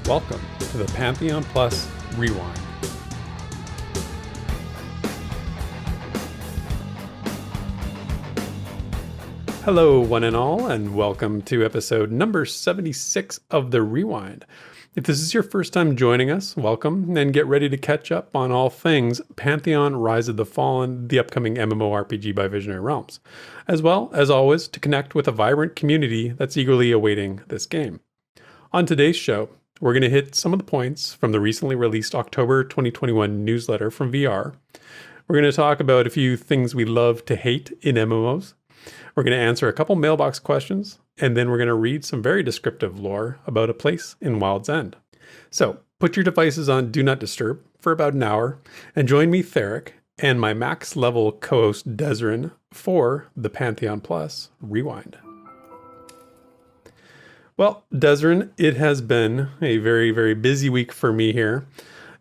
Welcome to the Pantheon Plus Rewind. Hello, one and all, and welcome to episode number 76 of the Rewind. If this is your first time joining us, welcome, and get ready to catch up on all things Pantheon, Rise of the Fallen, the upcoming MMORPG by Visionary Realms, as well as always to connect with a vibrant community that's eagerly awaiting this game. On today's show, we're going to hit some of the points from the recently released October 2021 newsletter from VR. We're going to talk about a few things we love to hate in MMOs. We're going to answer a couple mailbox questions, and then we're going to read some very descriptive lore about a place in Wild's End. So put your devices on Do Not Disturb for about an hour, and join me, Theric, and my max level co-host Desrin for the Pantheon Plus Rewind. Well, Desrin, it has been a very, very busy week for me here.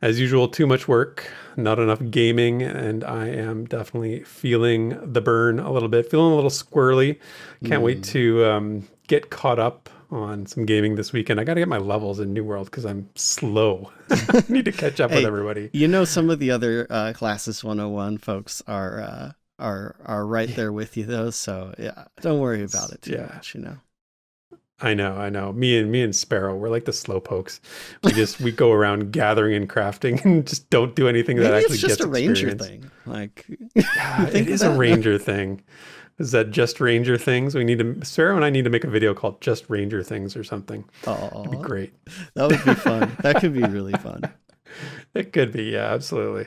As usual, too much work, not enough gaming, and I am definitely feeling the burn a little bit, feeling a little squirrely. Can't wait to get caught up on some gaming this weekend. I got to get my levels in New World because I'm slow. I need to catch up with everybody. You know, some of the other Classes 101 folks are right there with you, though. So yeah, don't worry about it too much. You know. I know. Me and Sparrow, we're like the slow pokes. We go around gathering and crafting and just don't do anything that actually gets experience. It's just a ranger thing. Like, it is a ranger thing. Is that just ranger things? Sparrow and I need to make a video called Just Ranger Things or something. Oh, that'd be great. That would be fun. That could be really fun. It could be, yeah, absolutely.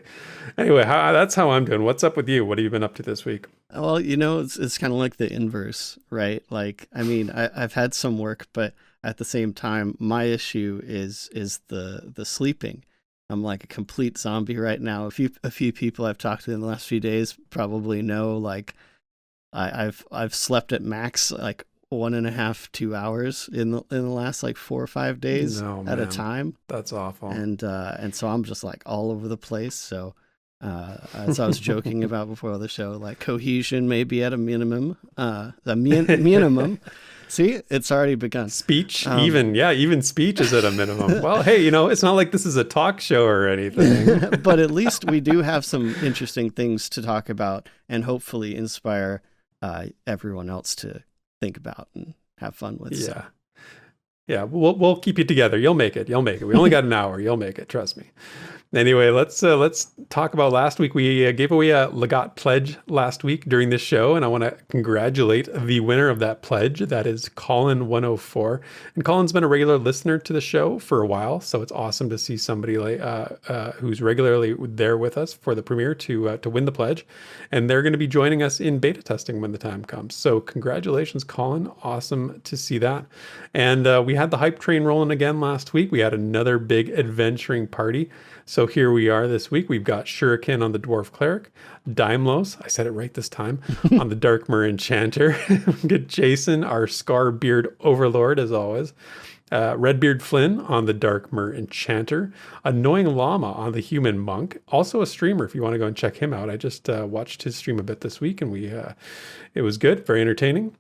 Anyway, that's how I'm doing. What's up with you? What have you been up to this week? Well, you know, it's kind of like the inverse, right? Like, I mean, I've had some work, but at the same time, my issue is the sleeping. I'm like a complete zombie right now. A few people I've talked to in the last few days probably know, like, I've slept at max like 1.5, 2 hours in the last like 4 or 5 days at a time. That's awful. And so I'm just like all over the place. So as I was joking about before the show, like cohesion may be at a minimum. Minimum. See, it's already begun. Speech, even speech is at a minimum. Well, hey, you know, it's not like this is a talk show or anything. But at least we do have some interesting things to talk about and hopefully inspire everyone else to think about and have fun with. Yeah, we'll keep you together. You'll make it. We only got an hour. You'll make it. Trust me. Anyway, let's talk about last week. We gave away a Legat pledge last week during this show, and I want to congratulate the winner of that pledge. That is Colin104, and Colin's been a regular listener to the show for a while, so it's awesome to see somebody like who's regularly there with us for the premiere to win the pledge, and they're going to be joining us in beta testing when the time comes. So congratulations, Colin! Awesome to see that. And we had the hype train rolling again last week. We had another big adventuring party. So here we are this week. We've got Shuriken on the Dwarf Cleric, Daimlos, I said it right this time, on the Darkmer Enchanter. We get Jason, our Scar-Beard Overlord, as always. Redbeard Flynn on the Darkmer Enchanter. Annoying Llama on the Human Monk. Also a streamer if you want to go and check him out. I just watched his stream a bit this week, and it was good, very entertaining.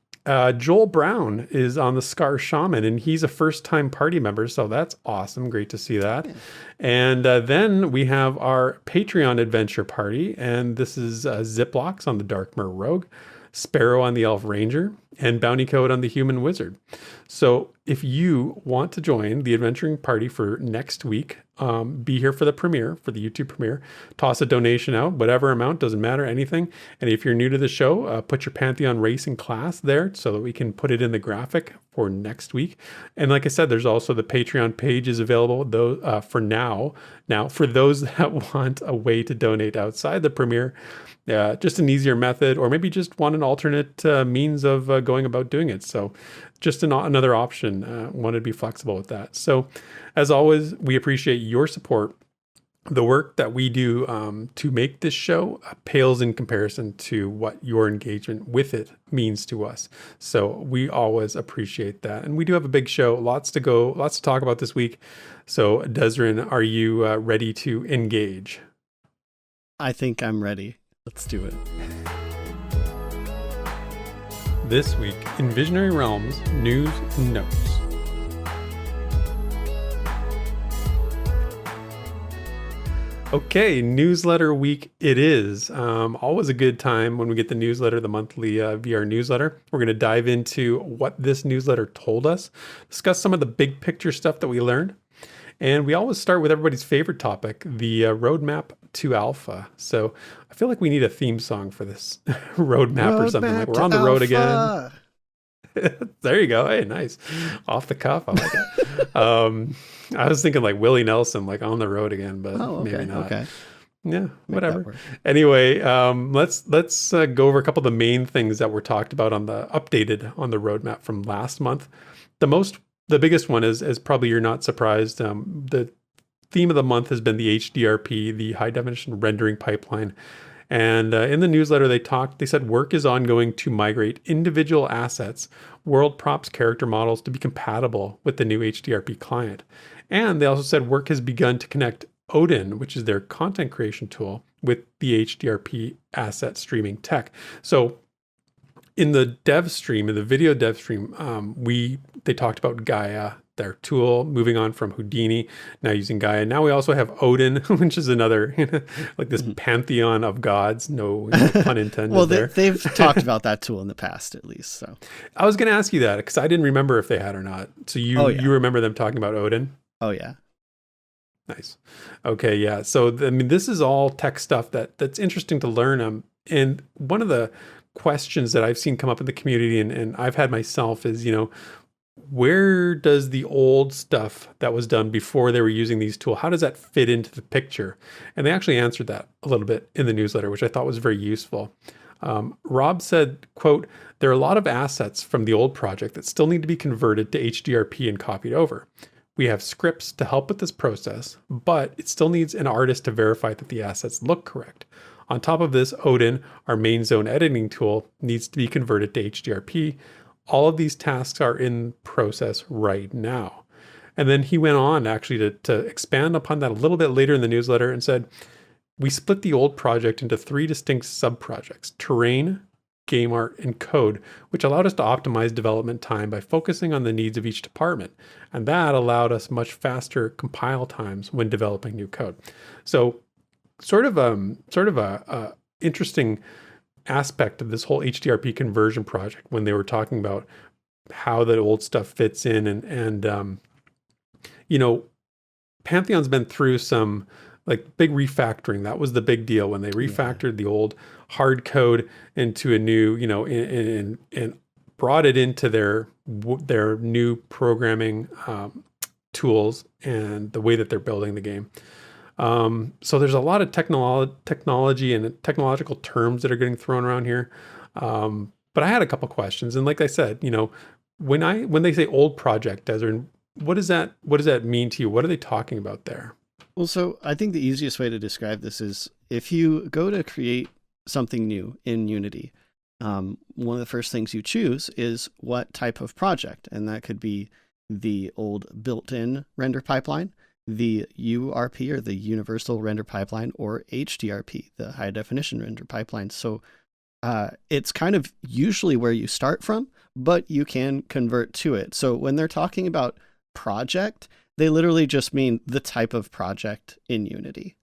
Joel Brown is on the Scar Shaman, and he's a first-time party member, so that's awesome. Great to see that. Yeah. And then we have our Patreon adventure party, and this is Ziplocks on the Darkmer Rogue, Sparrow on the Elf Ranger, and Bounty Code on the Human Wizard. So if you want to join the adventuring party for next week, be here for the premiere, for the YouTube premiere, toss a donation out, whatever amount, doesn't matter, anything. And if you're new to the show, put your Pantheon race and class there so that we can put it in the graphic for next week. And like I said, there's also the Patreon page is available though for now. Now, for those that want a way to donate outside the premiere, just an easier method, or maybe just want an alternate means of going about doing it. So just another option. Want to be flexible with that. So as always, we appreciate your support. The work that we do to make this show pales in comparison to what your engagement with it means to us. So we always appreciate that. And we do have a big show, lots to talk about this week. So Desrin, are you ready to engage? I think I'm ready. Let's do it. This week in Visionary Realms News and Notes. Okay, newsletter week it is. Always a good time when we get the newsletter, the monthly VR newsletter. We're going to dive into what this newsletter told us, discuss some of the big picture stuff that we learned. And we always start with everybody's favorite topic, the roadmap to alpha. So I feel like we need a theme song for this roadmap or something. Like we're on the road again. There you go. Hey, nice. Off the cuff. I like it. I was thinking like Willie Nelson, like on the road again, but maybe not. Okay. Yeah, whatever. Anyway, let's go over a couple of the main things that were talked about on the roadmap from last month. The biggest one is probably you're not surprised. The theme of the month has been the HDRP, the high definition rendering pipeline. And in the newsletter, they said work is ongoing to migrate individual assets, world props, character models to be compatible with the new HDRP client. And they also said work has begun to connect Odin, which is their content creation tool, with the HDRP asset streaming tech. So in the dev stream, in the video dev stream, they talked about Gaia, their tool, moving on from Houdini, now using Gaia. Now we also have Odin, which is another, like this pantheon of gods, no pun intended. Well, they've talked about that tool in the past, at least. So I was going to ask you that because I didn't remember if they had or not. So you remember them talking about Odin? Oh, yeah. Nice. Okay, yeah. So, I mean, this is all tech stuff that's interesting to learn. And one of the questions that I've seen come up in the community and I've had myself is, where does the old stuff that was done before they were using these tools, how does that fit into the picture? And they actually answered that a little bit in the newsletter, which I thought was very useful. Rob said, quote, there are a lot of assets from the old project that still need to be converted to HDRP and copied over. We have scripts to help with this process, but it still needs an artist to verify that the assets look correct. On top of this, Odin, our main zone editing tool, needs to be converted to HDRP. All of these tasks are in process right now. And then he went on actually to expand upon that a little bit later in the newsletter and said, we split the old project into 3 distinct sub-projects: terrain, game art, and code, which allowed us to optimize development time by focusing on the needs of each department. And that allowed us much faster compile times when developing new code. So sort of a interesting aspect of this whole HDRP conversion project when they were talking about how the old stuff fits in and Pantheon's been through some like big refactoring. That was the big deal when they refactored the old hard code into a new, and brought it into their new programming tools and the way that they're building the game. So there's a lot of technology and technological terms that are getting thrown around here. But I had a couple questions, and like I said, when they say old project, Desert, what does that mean to you? What are they talking about there? Well, so I think the easiest way to describe this is if you go to create something new in Unity, one of the first things you choose is what type of project, and that could be the old built-in render pipeline, the URP or the universal render pipeline, or HDRP, the high definition render pipeline. So it's kind of usually where you start from, but you can convert to it. So when they're talking about project, they literally just mean the type of project in Unity.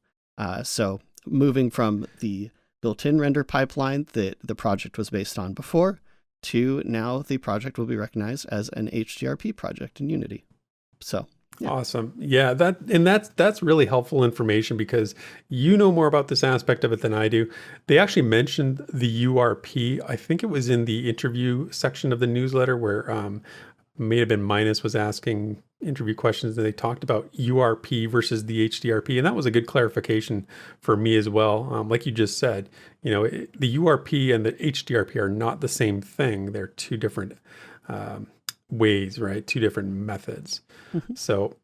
So moving from the built-in render pipeline that the project was based on before to now the project will be recognized as an HDRP project in Unity. So yeah. Awesome. Yeah, that's really helpful information because you know more about this aspect of it than I do. They actually mentioned the URP. I think it was in the interview section of the newsletter where may have been Minus was asking interview questions, and they talked about URP versus the HDRP, and that was a good clarification for me as well. Like you just said, the URP and the HDRP are not the same thing. They're two different ways, right? Two different methods. Mm-hmm. So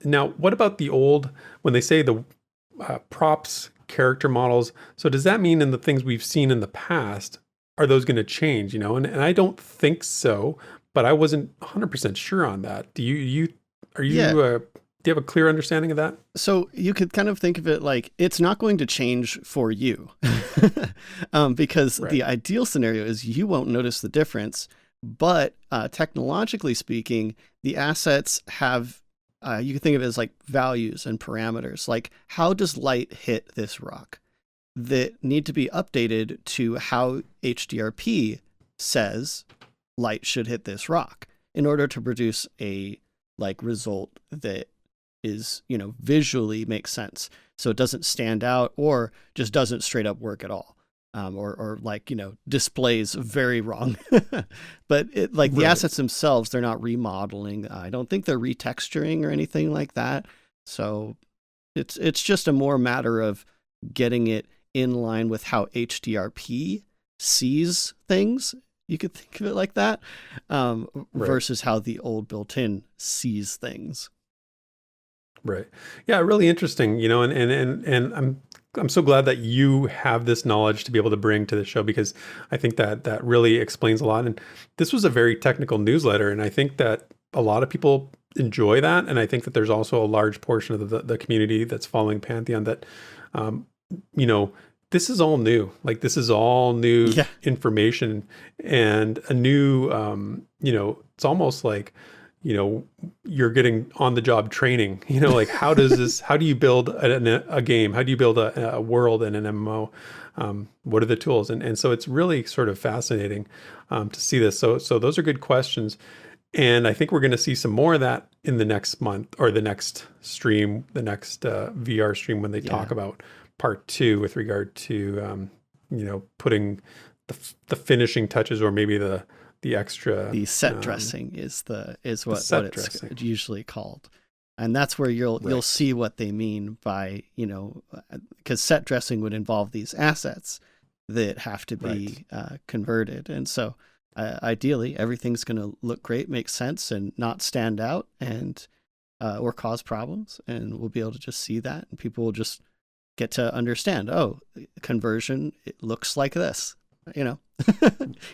now what about the old, when they say the props, character models, so does that mean in the things we've seen in the past, are those going to change, and I don't think so, but I wasn't 100% sure on that. Do you have a clear understanding of that? So you could kind of think of it like it's not going to change for you because right. The ideal scenario is you won't notice the difference, but technologically speaking, the assets have you can think of it as like values and parameters. Like, how does light hit this rock? That need to be updated to how HDRP says light should hit this rock in order to produce a like result that is, visually makes sense. So it doesn't stand out or just doesn't straight up work at all. Or like, displays very wrong. But it, like the assets themselves, they're not remodeling. I don't think they're retexturing or anything like that. So it's just a more matter of getting it in line with how HDRP sees things. You could think of it like that, versus how the old built-in sees things. Right. Yeah, really interesting, and I'm so glad that you have this knowledge to be able to bring to the show, because I think that really explains a lot. And this was a very technical newsletter, and I think that a lot of people enjoy that. And I think that there's also a large portion of the community that's following Pantheon that, this is all new. Like, this is all new information and a new, it's almost like, you're getting on the job training, like how do you build a game? How do you build a world in an MMO? What are the tools? And so it's really sort of fascinating to see this. So those are good questions. And I think we're going to see some more of that in the next month or the next stream, the next VR stream, when they talk about part 2 with regard to, putting the finishing touches, or maybe the extra, the set dressing is what it's usually called. And that's where you'll see what they mean by, because set dressing would involve these assets that have to be converted. And so ideally everything's going to look great, make sense, and not stand out and or cause problems. And we'll be able to just see that, and people will just get to understand, conversion, it looks like this. You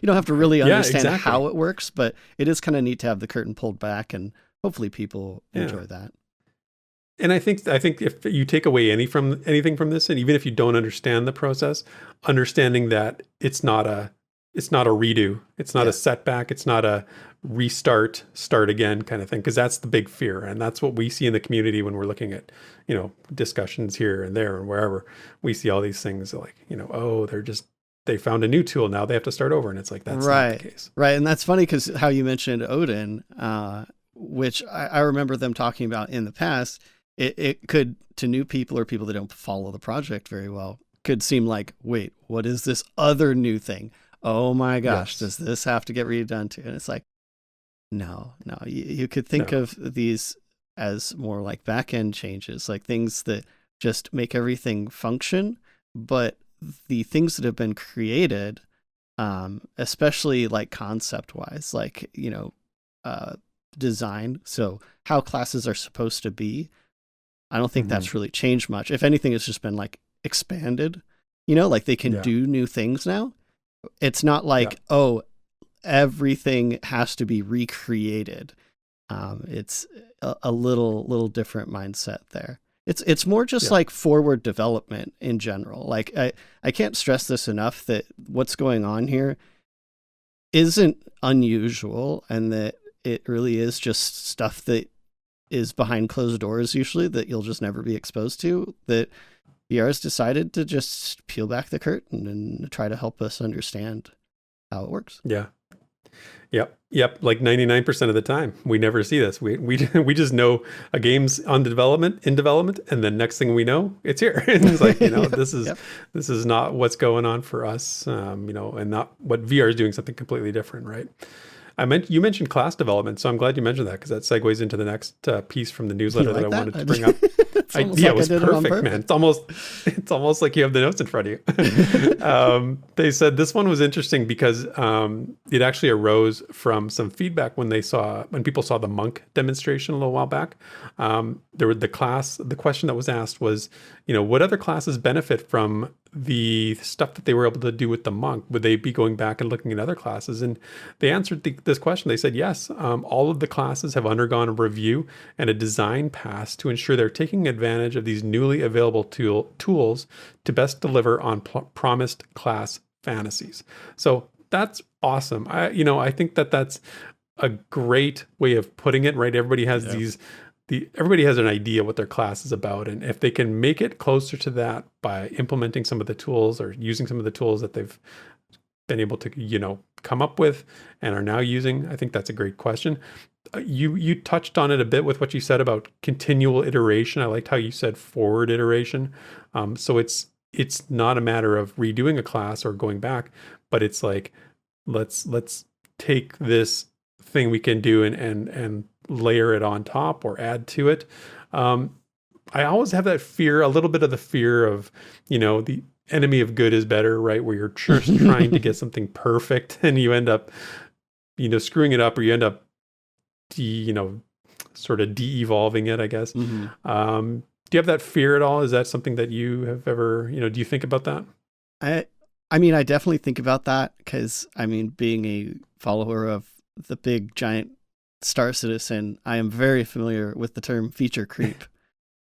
don't have to really understand how it works, but it is kind of neat to have the curtain pulled back, and hopefully people enjoy that. And I think if you take away anything from this, and even if you don't understand the process, understanding that it's not a redo, it's not a setback, it's not a start again kind of thing, because that's the big fear, and that's what we see in the community when we're looking at discussions here and there and wherever. We see all these things like they found a new tool, now they have to start over, and it's like that's not the case. Right. And that's funny because how you mentioned Odin, which I remember them talking about in the past, it could, to new people or people that don't follow the project very well, could seem like, wait, what is this other new thing? Oh my gosh, does this have to get redone too? And it's like, no, you could think of these as more like back-end changes, like things that just make everything function. But the things that have been created, especially like concept-wise, like, design, so how classes are supposed to be, I don't think that's really changed much. If anything, it's just been like expanded, like they can do new things now. It's not like, everything has to be recreated. It's a little different mindset there. It's more just like forward development in general. Like I can't stress this enough that what's going on here isn't unusual, and that it really is just stuff that is behind closed doors usually that you'll just never be exposed to, that VR has decided to just peel back the curtain and try to help us understand how it works. Yeah. Yep. Like 99% of the time, we never see this. We just know a game's in development, and then next thing we know, it's here. And it's like, this is not what's going on for us, and not what VR is doing, something completely different, right? You mentioned class development, so I'm glad you mentioned that, because that segues into the next piece from the newsletter that I wanted to bring up. It was perfect, man. It's almost like you have the notes in front of you. They said this one was interesting because it actually arose from some feedback when people saw the monk demonstration a little while back. The question that was asked was, what other classes benefit from the stuff that they were able to do with the monk? Would they be going back and looking at other classes? And they answered this question. They said, yes, all of the classes have undergone a review and a design pass to ensure they're taking advantage of these newly available tools to best deliver on promised class fantasies. So that's awesome. I think that's a great way of putting it, right? Everybody has these everybody has an idea what their class is about, and if they can make it closer to that by implementing some of the tools or using some of the tools that they've been able to, come up with and are now using, I think that's a great question. You touched on it a bit with what you said about continual iteration. I liked how you said forward iteration. So it's not a matter of redoing a class or going back, but it's like, let's take this thing we can do and layer it on top or add to it. I always have that fear, a little bit of the fear of, the enemy of good is better, right? Where you're just trying to get something perfect and you end up, screwing it up, or you end up, sort of de-evolving it, I guess. Mm-hmm. Do you have that fear at all? Is that something that you have ever, do you think about that? I mean, I definitely think about that because, being a follower of the big giant Star Citizen, I am very familiar with the term feature creep.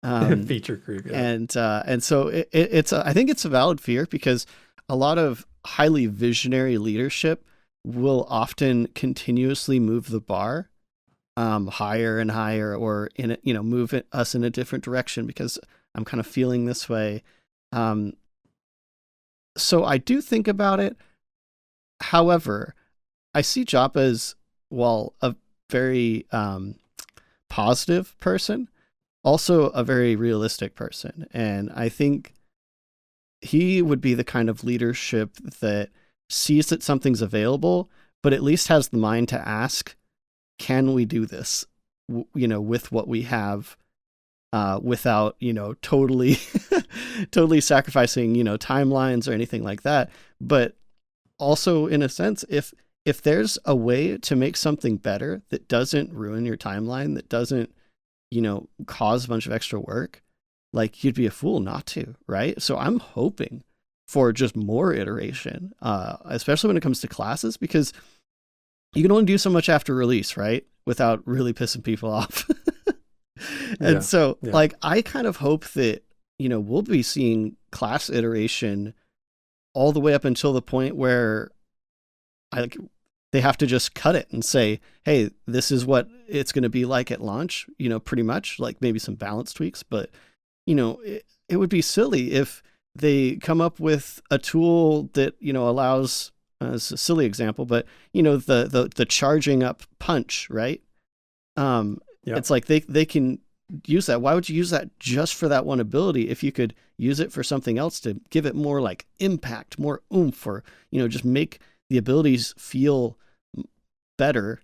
Feature creep, yeah. And so it's I think it's a valid fear because a lot of highly visionary leadership will often continuously move the bar higher and higher, or move us in a different direction because I'm kind of feeling this way. So I do think about it. However, I see Joppa as, while a very positive person, also a very realistic person. And I think he would be the kind of leadership that sees that something's available, but at least has the mind to ask, can we do this, with what we have, without, totally, totally sacrificing, timelines or anything like that. But also, in a sense, if there's a way to make something better that doesn't ruin your timeline, that doesn't, cause a bunch of extra work, like, you'd be a fool not to, right? So I'm hoping for just more iteration, especially when it comes to classes, because you can only do so much after release, right? Without really pissing people off. And so, like, I kind of hope that, we'll be seeing class iteration all the way up until the point where they have to just cut it and say, hey, this is what it's going to be like at launch, pretty much, like maybe some balance tweaks. But, it would be silly if they come up with a tool that, allows, as a silly example, but, the charging up punch, right? It's like they can use that. Why would you use that just for that one ability if you could use it for something else to give it more like impact, more oomph, or, just make the abilities feel better?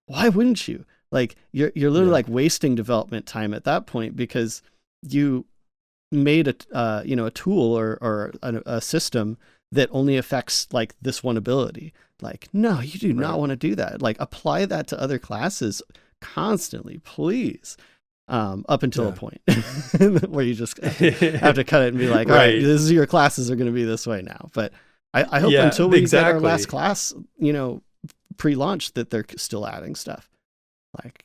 Why wouldn't you? Like, you're literally like wasting development time at that point because you made a tool or a system that only affects like this one ability. Like, no, you do not want to do that. Like, apply that to other classes constantly, please. Up until a point where you just have to cut it and be like, all right, this is, your classes are going to be this way now. But I hope until we get our last class, pre-launch, that they're still adding stuff. Like,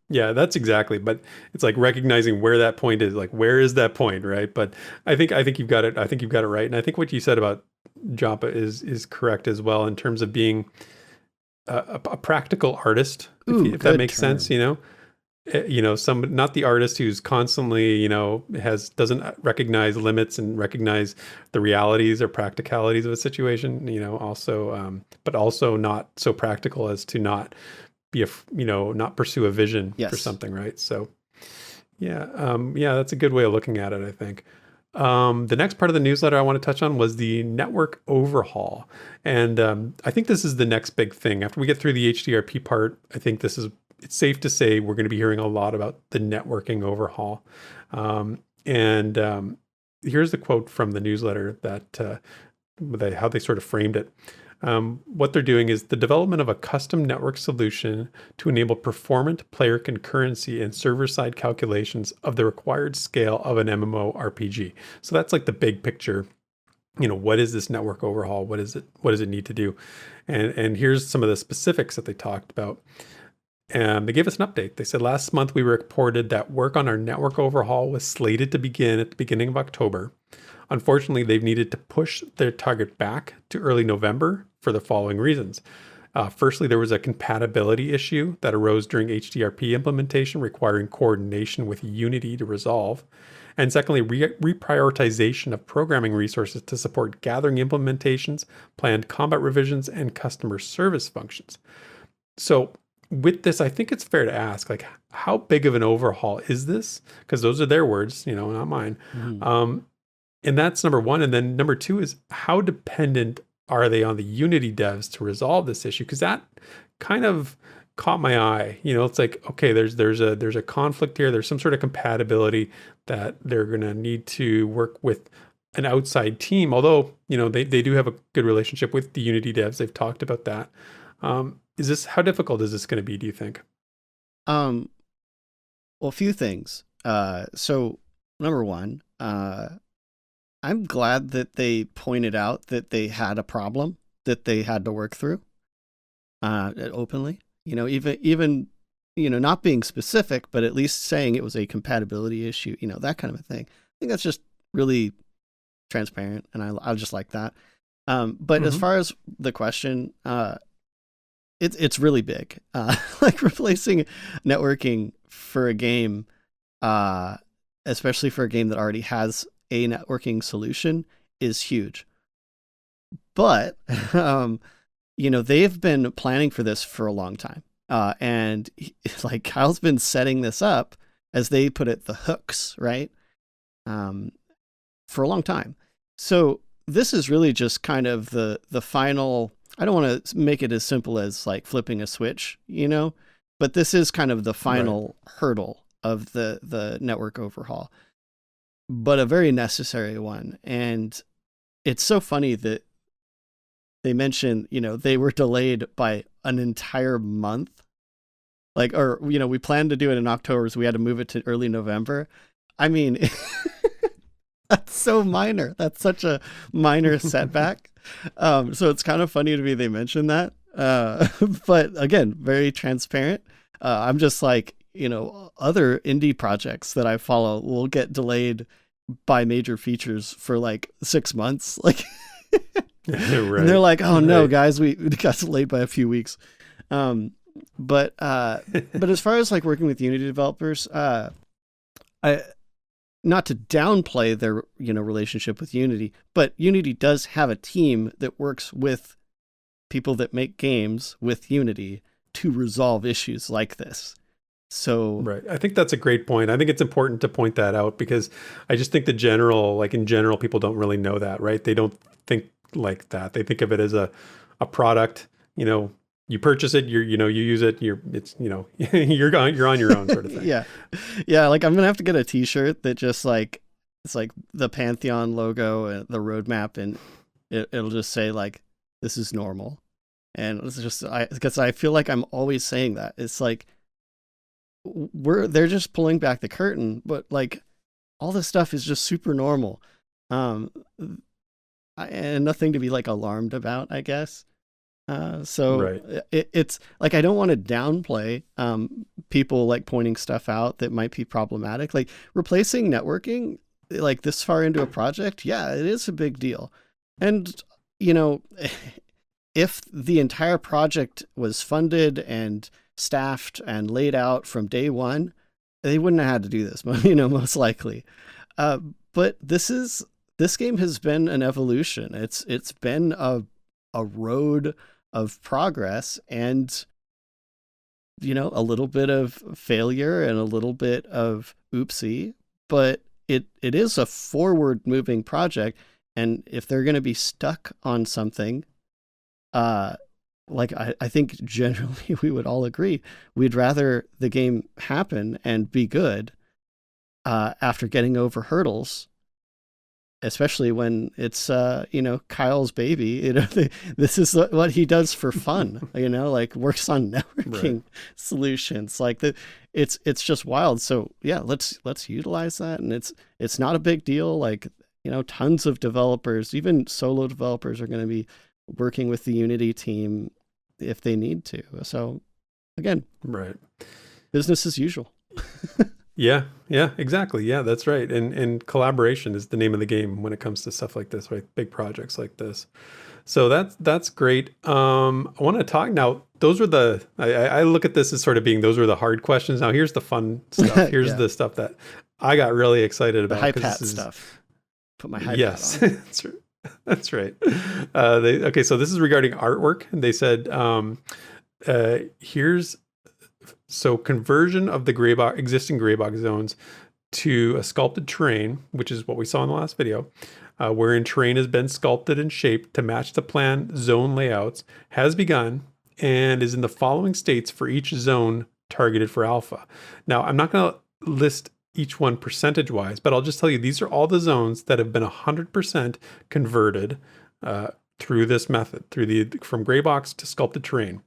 yeah, that's exactly. But it's like recognizing where that point is. Like, where is that point, right? But I think you've got it. I think you've got it right. And I think what you said about Joppa is correct as well, in terms of being a practical artist, if that makes sense. Not the artist who's constantly, doesn't recognize limits and recognize the realities or practicalities of a situation, but also not so practical as to not be not pursue a vision for something. Right. So that's a good way of looking at it, I think. The next part of the newsletter I want to touch on was the network overhaul. And I think this is the next big thing. After we get through the HDRP part, I think it's safe to say we're going to be hearing a lot about the networking overhaul. Here's the quote from the newsletter that how they sort of framed it. What they're doing is the development of a custom network solution to enable performant player concurrency and server-side calculations of the required scale of an MMORPG. So that's like the big picture. What is this network overhaul? What is it? What does it need to do? And here's some of the specifics that they talked about. And they gave us an update. They said last month we reported that work on our network overhaul was slated to begin at the beginning of October. Unfortunately, they've needed to push their target back to early November for the following reasons. Firstly, there was a compatibility issue that arose during HDRP implementation requiring coordination with Unity to resolve. And secondly, reprioritization of programming resources to support gathering implementations, planned combat revisions, and customer service functions. So with this, I think it's fair to ask, like, how big of an overhaul is this? Because those are their words, not mine. And that's number one. And then number two is, how dependent are they on the Unity devs to resolve this issue? Because that kind of caught my eye. It's like, okay, there's a conflict here. There's some sort of compatibility that they're going to need to work with an outside team. Although, they do have a good relationship with the Unity devs. They've talked about that. How difficult is this going to be, do you think? Well, a few things. So number one, I'm glad that they pointed out that they had a problem that they had to work through, openly. Even not being specific, but at least saying it was a compatibility issue, that kind of a thing. I think that's just really transparent, and I just like that. But as far as the question, it's really big. Like replacing networking for a game, especially for a game that already has a networking solution, is huge. But they've been planning for this for a long time. And like Kyle's been setting this up, as they put it, the hooks, right? For a long time. So this is really just kind of the final, I don't want to make it as simple as like flipping a switch, but this is kind of the final hurdle of the network overhaul, but a very necessary one. And it's so funny that they mentioned, they were delayed by an entire month. Like, or, we planned to do it in October, so we had to move it to early November. I mean, that's so minor. That's such a minor setback. So it's kind of funny to me they mentioned that. But again, very transparent. I'm just like, other indie projects that I follow will get delayed by major features for like 6 months. Like, right. And they're like, oh no, guys, we got delayed by a few weeks. But as far as like working with Unity developers, not to downplay their, relationship with Unity, but Unity does have a team that works with people that make games with Unity to resolve issues like this. So, right. I think that's a great point. I think it's important to point that out, because I just think in general, people don't really know that, right? They don't think like that. They think of it as a product, you purchase it, you use it, you're on your own sort of thing. Yeah. Like I'm going to have to get a t-shirt that just like, it's like the Pantheon logo and the roadmap, and it'll just say like, this is normal. And it's just, because I feel like I'm always saying that. It's like, they're just pulling back the curtain, but like all this stuff is just super normal. And nothing to be like alarmed about, I guess. It's like, I don't want to downplay people like pointing stuff out that might be problematic, like replacing networking like this far into a project. Yeah, it is a big deal. And if the entire project was funded and staffed and laid out from day one, they wouldn't have had to do this, most likely. But this game has been an evolution. It's been a road of progress, and a little bit of failure and a little bit of oopsie, but it is a forward moving project. And if they're going to be stuck on something, like I think generally we would all agree, we'd rather the game happen and be good after getting over hurdles, especially when it's Kyle's baby. This is what he does for fun. Like works on networking solutions. Like it's just wild. So yeah, let's utilize that, and it's not a big deal. Like tons of developers, even solo developers, are going to be working with the Unity team if they need to. So again, right, business as usual. Yeah, yeah, exactly. Yeah, that's right. And collaboration is the name of the game when it comes to stuff like this, right? Big projects like this. So that's great. I want to talk now. Those were I look at this as sort of being those were the hard questions. Now here's the fun stuff. Here's Yeah, the stuff that I got really excited the about hype because hat this is stuff. Put my hype hat yes, on. that's right. Okay, so this is regarding artwork. And they said here's so conversion of the gray box existing gray box zones to a sculpted terrain, which is what we saw in the last video, wherein terrain has been sculpted and shaped to match the planned zone layouts, has begun and is in the following states for each zone targeted for alpha. Now, I'm not going to list each one percentage wise, but I'll just tell you these are all the zones that have been 100% converted through this method, from gray box to sculpted terrain.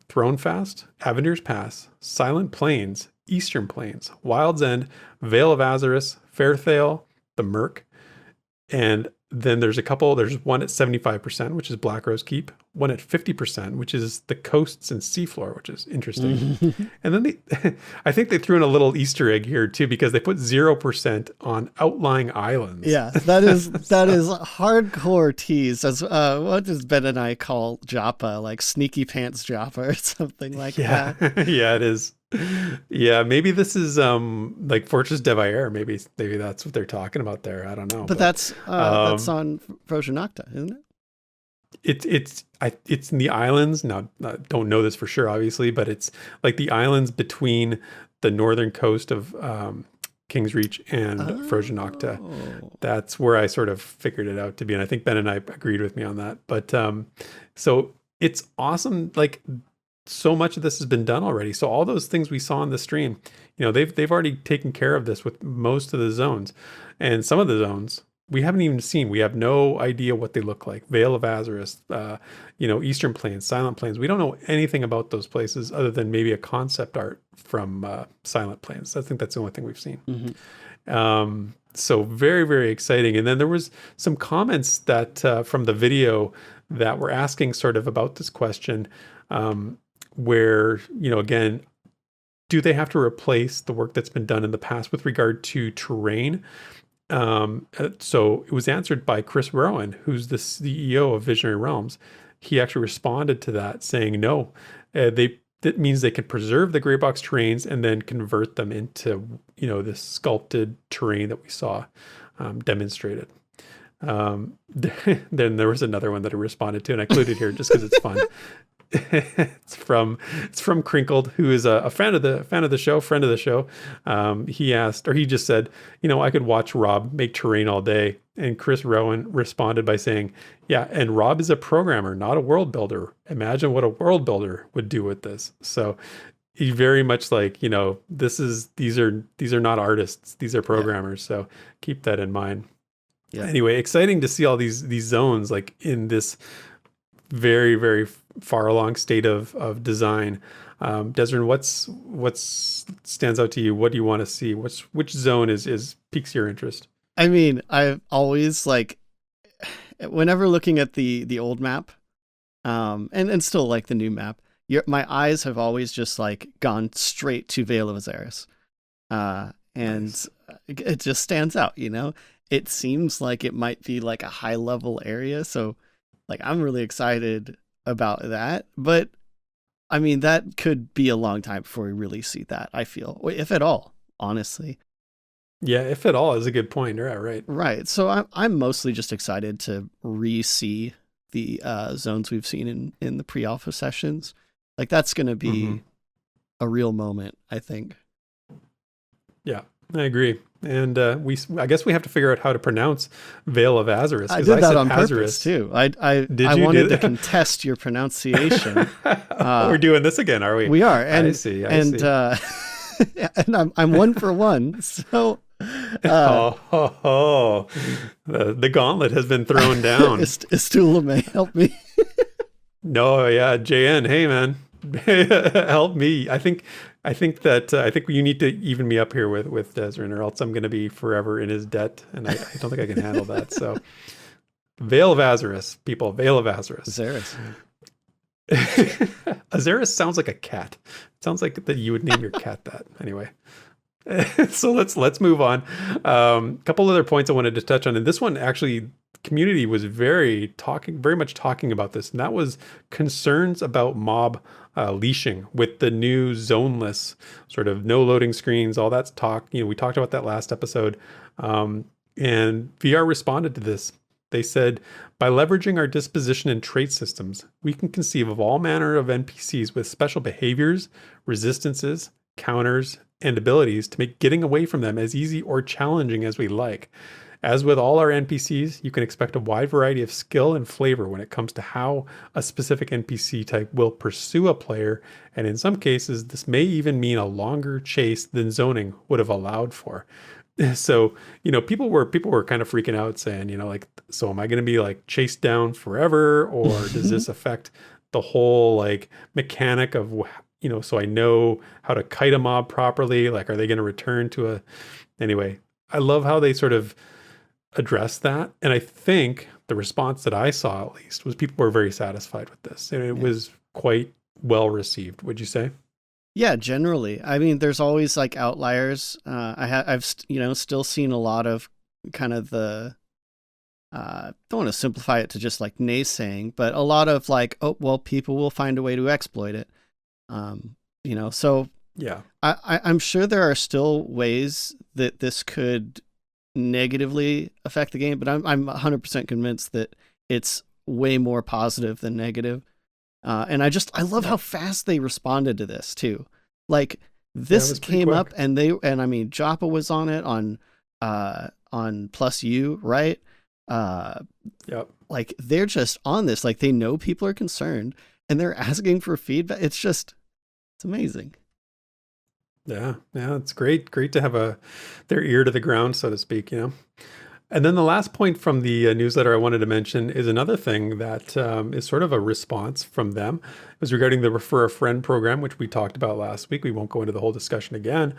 Throne Fast, Avenir's Pass, Silent Plains, Eastern Plains, Wild's End, Vale of Azarus, Fairthale, the Merc, and then there's one at 75%, which is Black Rose Keep, one at 50%, which is the coasts and seafloor, which is interesting. And then I think they threw in a little Easter egg here too, because they put 0% on outlying islands. Yeah, that is hardcore tease. As what does Ben and I call Joppa, like sneaky pants Joppa or something like Yeah, that. yeah, it is. Yeah, maybe this is like Fortress Devair. Maybe that's what they're talking about there. I don't know. But that's on Frozen Nocta, isn't it? It's in the islands. Now, I don't know this for sure, obviously, but it's like the islands between the northern coast of King's Reach and Frozen Nocta. That's where I sort of figured it out to be, and I think Ben and I agreed with me on that. But so it's awesome. Like, so much of this has been done already. So all those things we saw in the stream, they've already taken care of this with most of the zones, and some of the zones we haven't even seen. We have no idea what they look like. Vale of Azarus, Eastern Plains, Silent Plains. We don't know anything about those places other than maybe a concept art from Silent Plains. I think that's the only thing we've seen. Mm-hmm. So very, very exciting. And then there was some comments that from the video that were asking sort of about this question, where, again, do they have to replace the work that's been done in the past with regard to terrain? So it was answered by Chris Rowan, who's the CEO of Visionary Realms. He actually responded to that saying, no, that means they can preserve the gray box terrains and then convert them into, this sculpted terrain that we saw demonstrated. Then there was another one that I responded to, and I included here just because it's fun. It's from Crinkled, who is a fan of the show, friend of the show. He just said, I could watch Rob make terrain all day. And Chris Rowan responded by saying, yeah, and Rob is a programmer, not a world builder. Imagine what a world builder would do with this. So he very much like, these are not artists, these are programmers. So keep that in mind. Yeah. Anyway, exciting to see all these zones like in this very, very far along state of design. Desrin, what stands out to you? What do you want to see? Which zone is piques your interest? I mean, I've always whenever looking at the old map, and still like the new map, my eyes have always just gone straight to Vale of Azarus, and nice. It just stands out. It seems like it might be like a high level area, so I'm really excited about that. But I mean, that could be a long time before we really see that, I feel, if at all, honestly. Yeah, if at all is a good point. Yeah, right. Right. So I'm mostly just excited to re-see the zones we've seen in the pre-alpha sessions. That's going to be a real moment, I think. Yeah, I agree. And I guess we have to figure out how to pronounce Vale of Azarus. I did that on purpose too. I wanted to contest your pronunciation. We're doing this again, are we? We are. And, I see. And I'm 1 for 1. So the gauntlet has been thrown down. Estulame, help me. No, yeah, JN, hey man, help me. I think you need to even me up here with Desrin, or else I'm going to be forever in his debt, and I don't think I can handle that. So, Vale of Azarus, people, Vale of Azarus. Azarus. Azarus sounds like a cat. It sounds like that you would name your cat that. Anyway, So let's move on. A couple other points I wanted to touch on, and this one actually, community was very much talking about this, and that was concerns about mob leashing with the new zoneless sort of no loading screens, all that's talk. We talked about that last episode, and VR responded to this. They said, by leveraging our disposition and trait systems, we can conceive of all manner of NPCs with special behaviors, resistances, counters, and abilities to make getting away from them as easy or challenging as we like. As with all our NPCs, you can expect a wide variety of skill and flavor when it comes to how a specific NPC type will pursue a player, and in some cases, this may even mean a longer chase than zoning would have allowed for. So, people were kind of freaking out saying, like, so am I going to be like chased down forever, or does this affect the whole like mechanic of, so I know how to kite a mob properly? Like, are they going to return to anyway, I love how they sort of address that. And I think the response that I saw, at least, was people were very satisfied with this, and it was quite well received. Would you say? Yeah, generally. I mean, there's always like outliers. I've still seen a lot of kind of the don't want to simplify it to just like naysaying, but a lot of like, oh well, people will find a way to exploit it. So Yeah. I'm sure there are still ways that this could negatively affect the game, but I'm 100% convinced that it's way more positive than negative. And I love how fast they responded to this too. Like this came up, and I mean, Joppa was on it on Plus U, right? Yep. Like they're just on this, like they know people are concerned and they're asking for feedback. It's amazing. Yeah. It's great to have their ear to the ground, so to speak. And then the last point from the newsletter I wanted to mention is another thing that is sort of a response from them. It was regarding the Refer a Friend program, which we talked about last week. We won't go into the whole discussion again.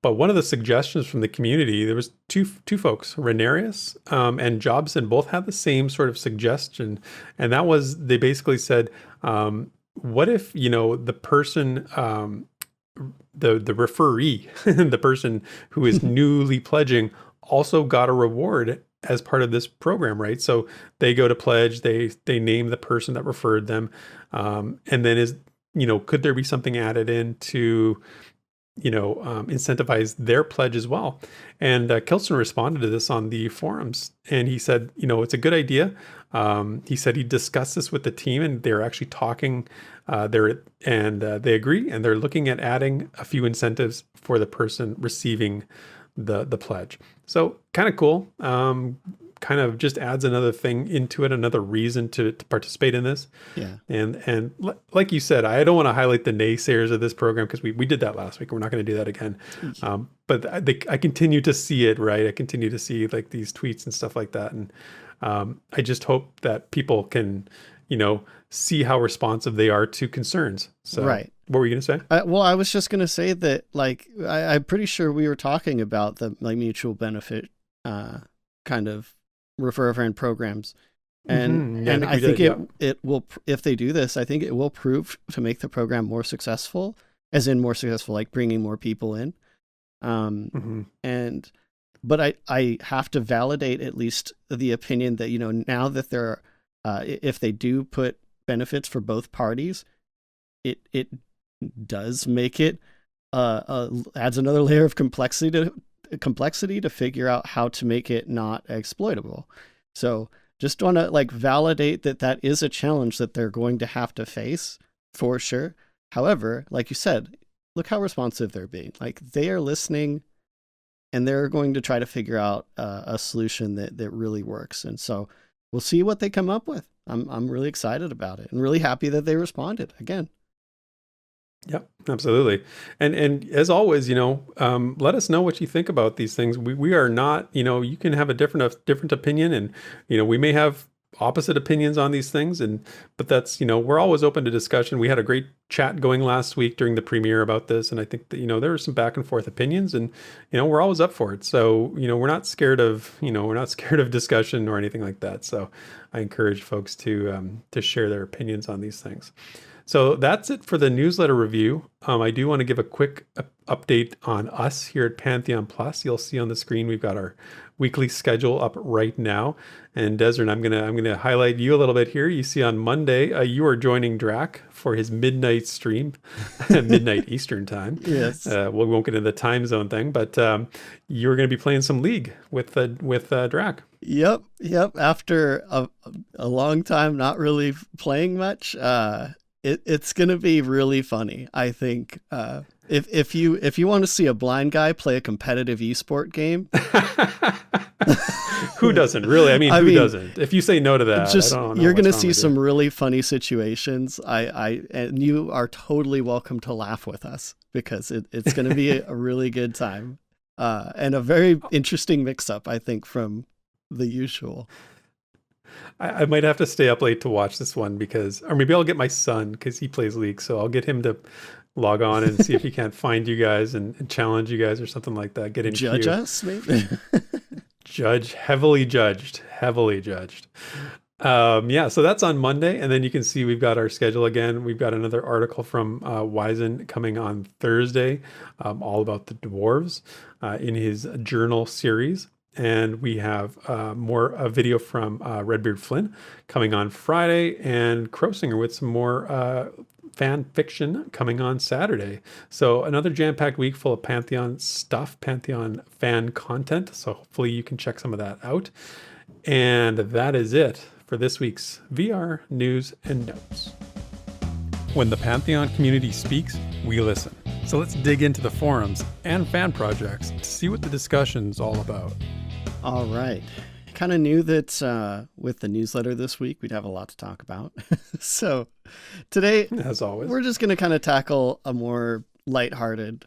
But one of the suggestions from the community, there was two folks, Renarius and Jobson, both had the same sort of suggestion. And that was, they basically said, what if, the person, the referee, the person who is newly pledging, also got a reward as part of this program, right? So they go to pledge, they name the person that referred them, and then could there be something added in to, incentivize their pledge as well? And Kilson responded to this on the forums, and he said, it's a good idea. He said he discussed this with the team, and they're actually talking. They agree, and they're looking at adding a few incentives for the person receiving the pledge. So kind of cool. Kind of just adds another thing into it, another reason to participate in this. Yeah. And like you said, I don't want to highlight the naysayers of this program, because we did that last week. We're not going to do that again. But I continue to see it, right? I continue to see like these tweets and stuff like that. And I just hope that people can, see how responsive they are to concerns. So right. What were you going to say? Well, I was just going to say that, like, I'm pretty sure we were talking about the like mutual benefit kind of refer a friend programs. And Yeah, and I think it will, if they do this, I think it will prove to make the program more successful, as in more successful, like bringing more people in. But I have to validate at least the opinion that, now that there are, if they do put benefits for both parties, it does make it adds another layer of complexity to figure out how to make it not exploitable. So just want to like validate that is a challenge that they're going to have to face for sure. However, like you said, look how responsive they're being. Like they are listening, and they're going to try to figure out a solution that really works. And so we'll see what they come up with. I'm really excited about it and really happy that they responded again. Yep, absolutely. And as always, let us know what you think about these things. We are not, you can have a different opinion, and, we may have opposite opinions on these things. But that's, we're always open to discussion. We had a great chat going last week during the premiere about this. And I think that, there were some back and forth opinions, and, we're always up for it. So, we're not scared of discussion or anything like that. So I encourage folks to share their opinions on these things. So that's it for the newsletter review. I do want to give a quick update on us here at Pantheon Plus. You'll see on the screen we've got our weekly schedule up right now. And Desert, I'm gonna highlight you a little bit here. You see on Monday, you are joining Drac for his midnight stream, midnight Eastern time. Yes. We won't get into the time zone thing, but you're going to be playing some League with Drac. Yep. After a long time not really playing much, it's going to be really funny. I think if you want to see a blind guy play a competitive esport game. Who doesn't really? I mean, who doesn't? If you say no to that, just I don't know you're going to see some really funny situations. And you are totally welcome to laugh with us because it's going to be a really good time and a very interesting mix-up, I think, from the usual. I might have to stay up late to watch this one or maybe I'll get my son because he plays League, so I'll get him to log on and see if he can't find you guys and challenge you guys or something like that. Get in judge queue. Us, maybe. Heavily judged. So that's on Monday, and then you can see we've got our schedule again. We've got another article from Wizen coming on Thursday, all about the dwarves in his journal series. And we have a video from Redbeard Flynn coming on Friday, and Crowsinger with some more fan fiction coming on Saturday. So another jam-packed week full of Pantheon stuff, Pantheon fan content. So hopefully you can check some of that out. And that is it for this week's VR News and Notes. When the Pantheon community speaks, we listen. So let's dig into the forums and fan projects to see what the discussion's all about. All right. Kind of knew that with the newsletter this week, we'd have a lot to talk about. So today, as always, we're just going to kind of tackle a more lighthearted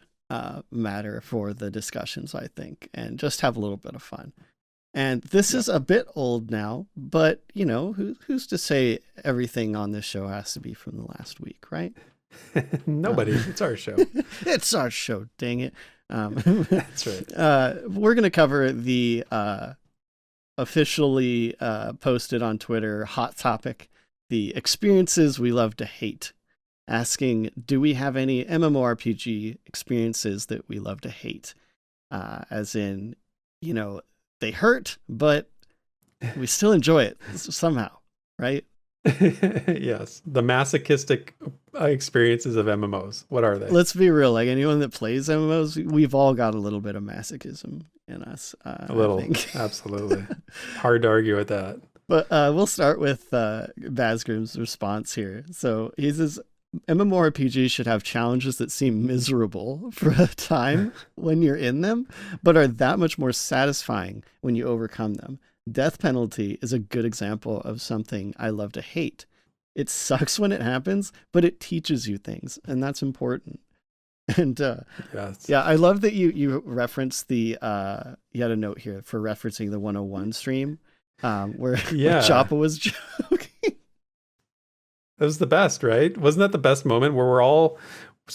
matter for the discussions, I think, and just have a little bit of fun. And this is a bit old now, but, you know, who's to say everything on this show has to be from the last week, right? Nobody. It's our show. It's our show, dang it. That's right. We're going to cover the officially posted on Twitter hot topic, the experiences we love to hate, asking, do we have any MMORPG experiences that we love to hate? As in, you know, they hurt, but we still enjoy it somehow, right? Yes. The masochistic experiences of MMOs. What are they? Let's be real. Like anyone that plays MMOs, we've all got a little bit of masochism in us. A little. Absolutely. Hard to argue with that. But we'll start with Basgrim's response here. So he says, MMORPGs should have challenges that seem miserable for a time when you're in them, but are that much more satisfying when you overcome them. Death penalty is a good example of something I love to hate. It sucks when it happens, but it teaches you things, and that's important. And yes. Yeah, I love that you referenced the you had a note here for referencing the 101 stream where Choppa was joking. That was the best, right? Wasn't that the best moment where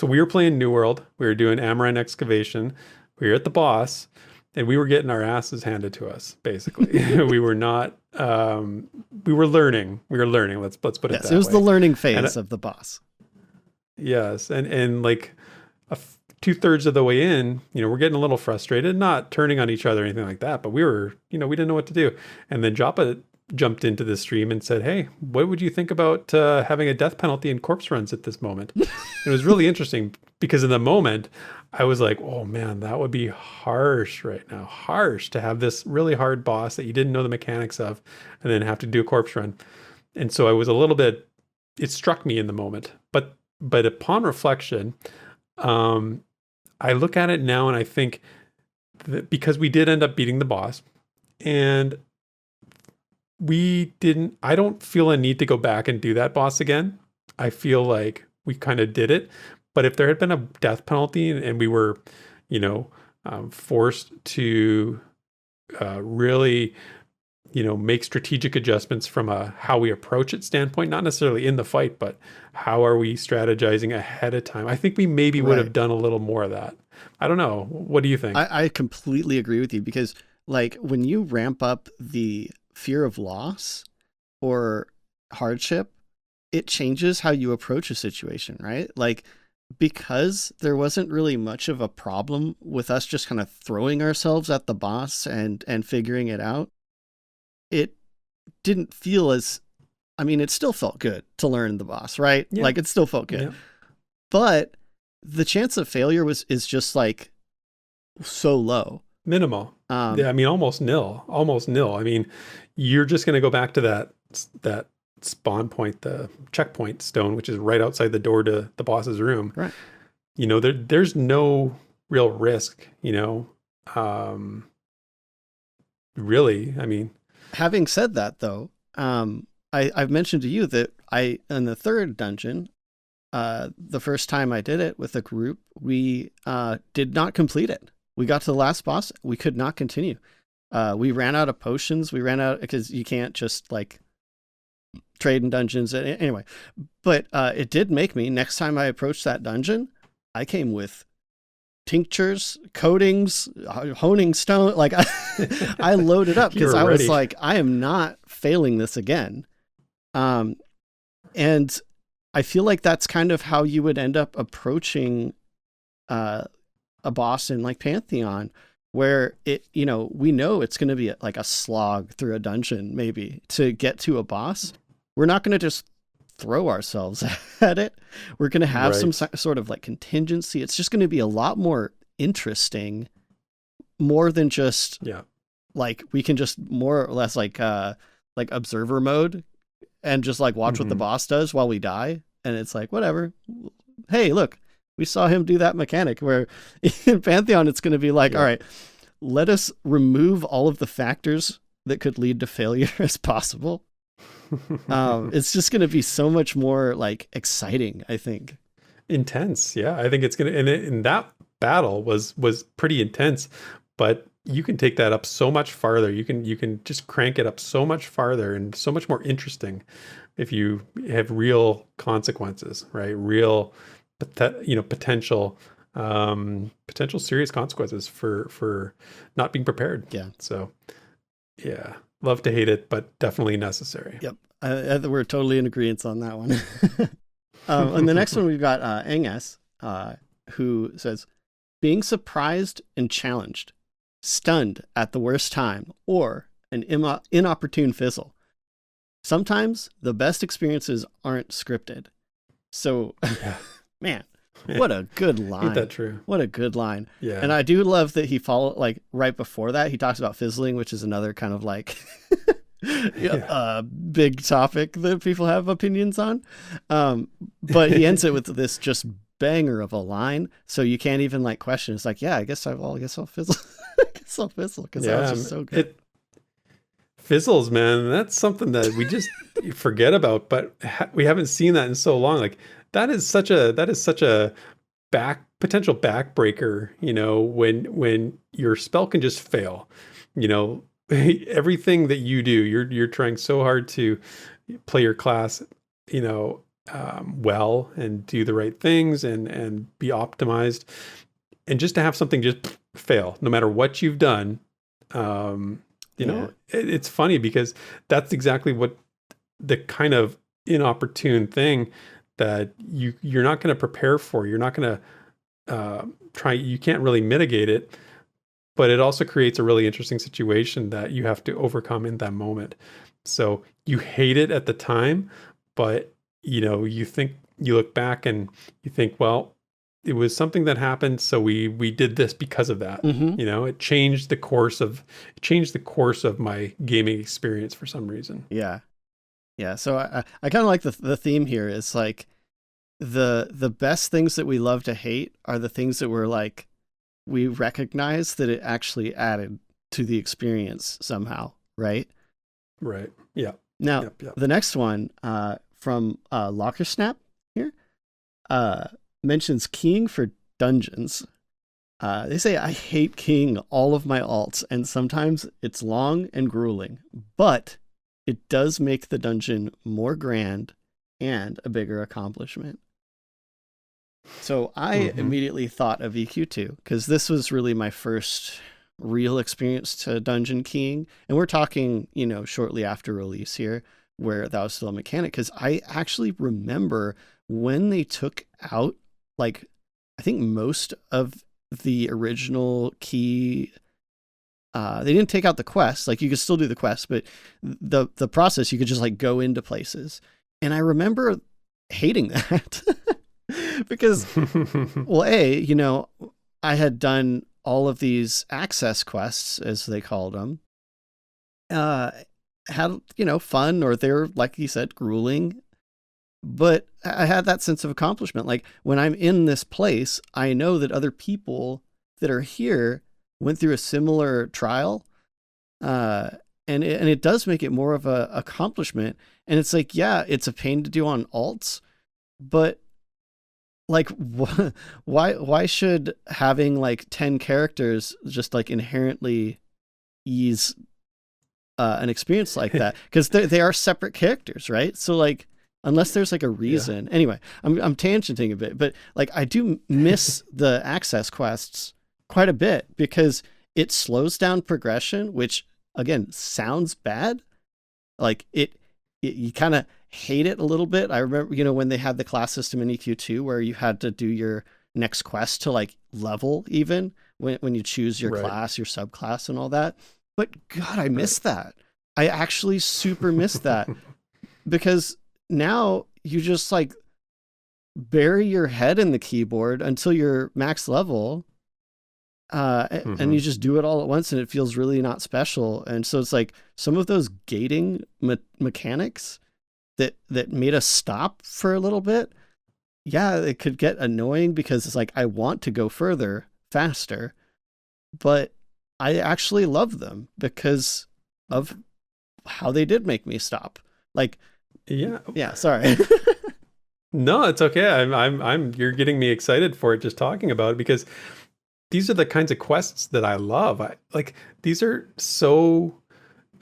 we were playing New World, we were doing Amaran excavation, we were at the boss, and we were getting our asses handed to us, basically. We were not, we were learning. Let's put it that way. Yes, it was the learning phase of the boss. Yes. And like 2/3 of the way in, you know, we're getting a little frustrated, not turning on each other or anything like that, but we were, you know, we didn't know what to do. And then Joppa jumped into the stream and said, hey, what would you think about having a death penalty in corpse runs at this moment? It was really interesting because in the moment I was like, oh man, that would be harsh right now. Harsh to have this really hard boss that you didn't know the mechanics of and then have to do a corpse run. And so I was a little bit, it struck me in the moment, but upon reflection, I look at it now and I think that because we did end up beating the boss and I don't feel a need to go back and do that boss again. I feel like we kind of did it. But if there had been a death penalty and we were, you know, forced to really, you know, make strategic adjustments from a how we approach it standpoint, not necessarily in the fight, but how are we strategizing ahead of time? I think we maybe would have done a little more of that. I don't know. What do you think? I completely agree with you because like when you ramp up the fear of loss or hardship, it changes how you approach a situation, right? Like, because there wasn't really much of a problem with us just kind of throwing ourselves at the boss and figuring it out, it didn't feel as, I mean, it still felt good to learn the boss, right? Yeah. Like, it still felt good. Yeah. But the chance of failure is just like so low. Minimal. Yeah, I mean, almost nil. I mean, you're just going to go back to that spawn point, the checkpoint stone, which is right outside the door to the boss's room. Right. You know, there's no real risk, you know, really. I mean, having said that, though, I've mentioned to you that in the third dungeon, the first time I did it with a group, we did not complete it. We got to the last boss. We could not continue. We ran out of potions. We ran out because you can't just like trade in dungeons. Anyway, but it did make me, next time I approached that dungeon, I came with tinctures, coatings, honing stone. Like I loaded up because I was like, I am not failing this again. And I feel like that's kind of how you would end up approaching a boss in like Pantheon, where it, you know, we know it's going to be like a slog through a dungeon maybe to get to a boss. We're not going to just throw ourselves at it. We're going to have some sort of like contingency. It's just going to be a lot more interesting, more than just like we can just more or less like observer mode and just like watch what the boss does while we die. And it's like, whatever. Hey, look, we saw him do that mechanic, where in Pantheon, it's going to be like, all right, let us remove all of the factors that could lead to failure as possible. It's just going to be so much more like exciting, I think. Intense. Yeah. I think it's going to, and that battle was pretty intense, but you can take that up so much farther. You can just crank it up so much farther and so much more interesting if you have real consequences, right? Real, potential serious consequences for not being prepared. Yeah. So yeah, love to hate it, but definitely necessary. Yep. We're totally in agreement on that one. And the next one we've got Angus, who says, being surprised and challenged, stunned at the worst time, or an inopportune fizzle. Sometimes the best experiences aren't scripted. So, man, what a good line. Ain't that true? What a good line. Yeah. And I do love that he followed, like, right before that, he talks about fizzling, which is another kind of like big topic that people have opinions on. But he ends it with this just banger of a line, so you can't even like question. It's like, I guess I'll fizzle. I guess I'll fizzle because that was just so good. It fizzles, man. That's something that we just forget about, but we haven't seen that in so long. Like that is such a potential backbreaker, you know, when your spell can just fail, you know. Everything that you do, you're trying so hard to play your class, you know, well, and do the right things and be optimized, and just to have something just fail, no matter what you've done. You know, it's funny because that's exactly what the kind of inopportune thing that you're not going to prepare for. You're not going to try. You can't really mitigate it. But it also creates a really interesting situation that you have to overcome in that moment. So you hate it at the time, but you know, you look back and you think, well, it was something that happened, so we did this because of that. You know, it changed the course of my gaming experience for some reason. Yeah. So I kind of like the theme here. It's like the best things that we love to hate are the things that we're like, we recognize that it actually added to the experience somehow, right? Right. Yeah. Now, the next one from Locker Snap here mentions keying for dungeons. They say, I hate keying all of my alts, and sometimes it's long and grueling, but it does make the dungeon more grand and a bigger accomplishment. So I immediately thought of EQ2 because this was really my first real experience to dungeon keying. And we're talking, you know, shortly after release here. where that was still a mechanic. Because I actually remember when they took out, like, I think most of the original key, they didn't take out the quest. Like, you could still do the quest, but the process, you could just like go into places. And I remember hating that because, well, you know, I had done all of these access quests, as they called them, had, you know, fun, or they're, like you said, grueling. But I had that sense of accomplishment. Like, when I'm in this place, I know that other people that are here went through a similar trial. And it does make it more of a accomplishment. And it's like, yeah, it's a pain to do on alts, but like, why should having like 10 characters just like inherently ease an experience like that? Because they are separate characters, right? So like, unless there's like a reason. Yeah. Anyway, I'm tangenting a bit, but like, I do miss the access quests quite a bit because it slows down progression, which again sounds bad. Like you kind of hate it a little bit. I remember, you know, when they had the class system in EQ2 where you had to do your next quest to like level even when you choose your class, your subclass and all that. But God, I miss that. I actually super miss that because now you just like bury your head in the keyboard until you're max level. And you just do it all at once and it feels really not special. And so it's like some of those gating mechanics that made us stop for a little bit. Yeah, it could get annoying because it's like, I want to go further faster, but I actually love them because of how they did make me stop. Like, yeah, sorry. No, it's okay. I'm you're getting me excited for it just talking about it, because these are the kinds of quests that I love. These are so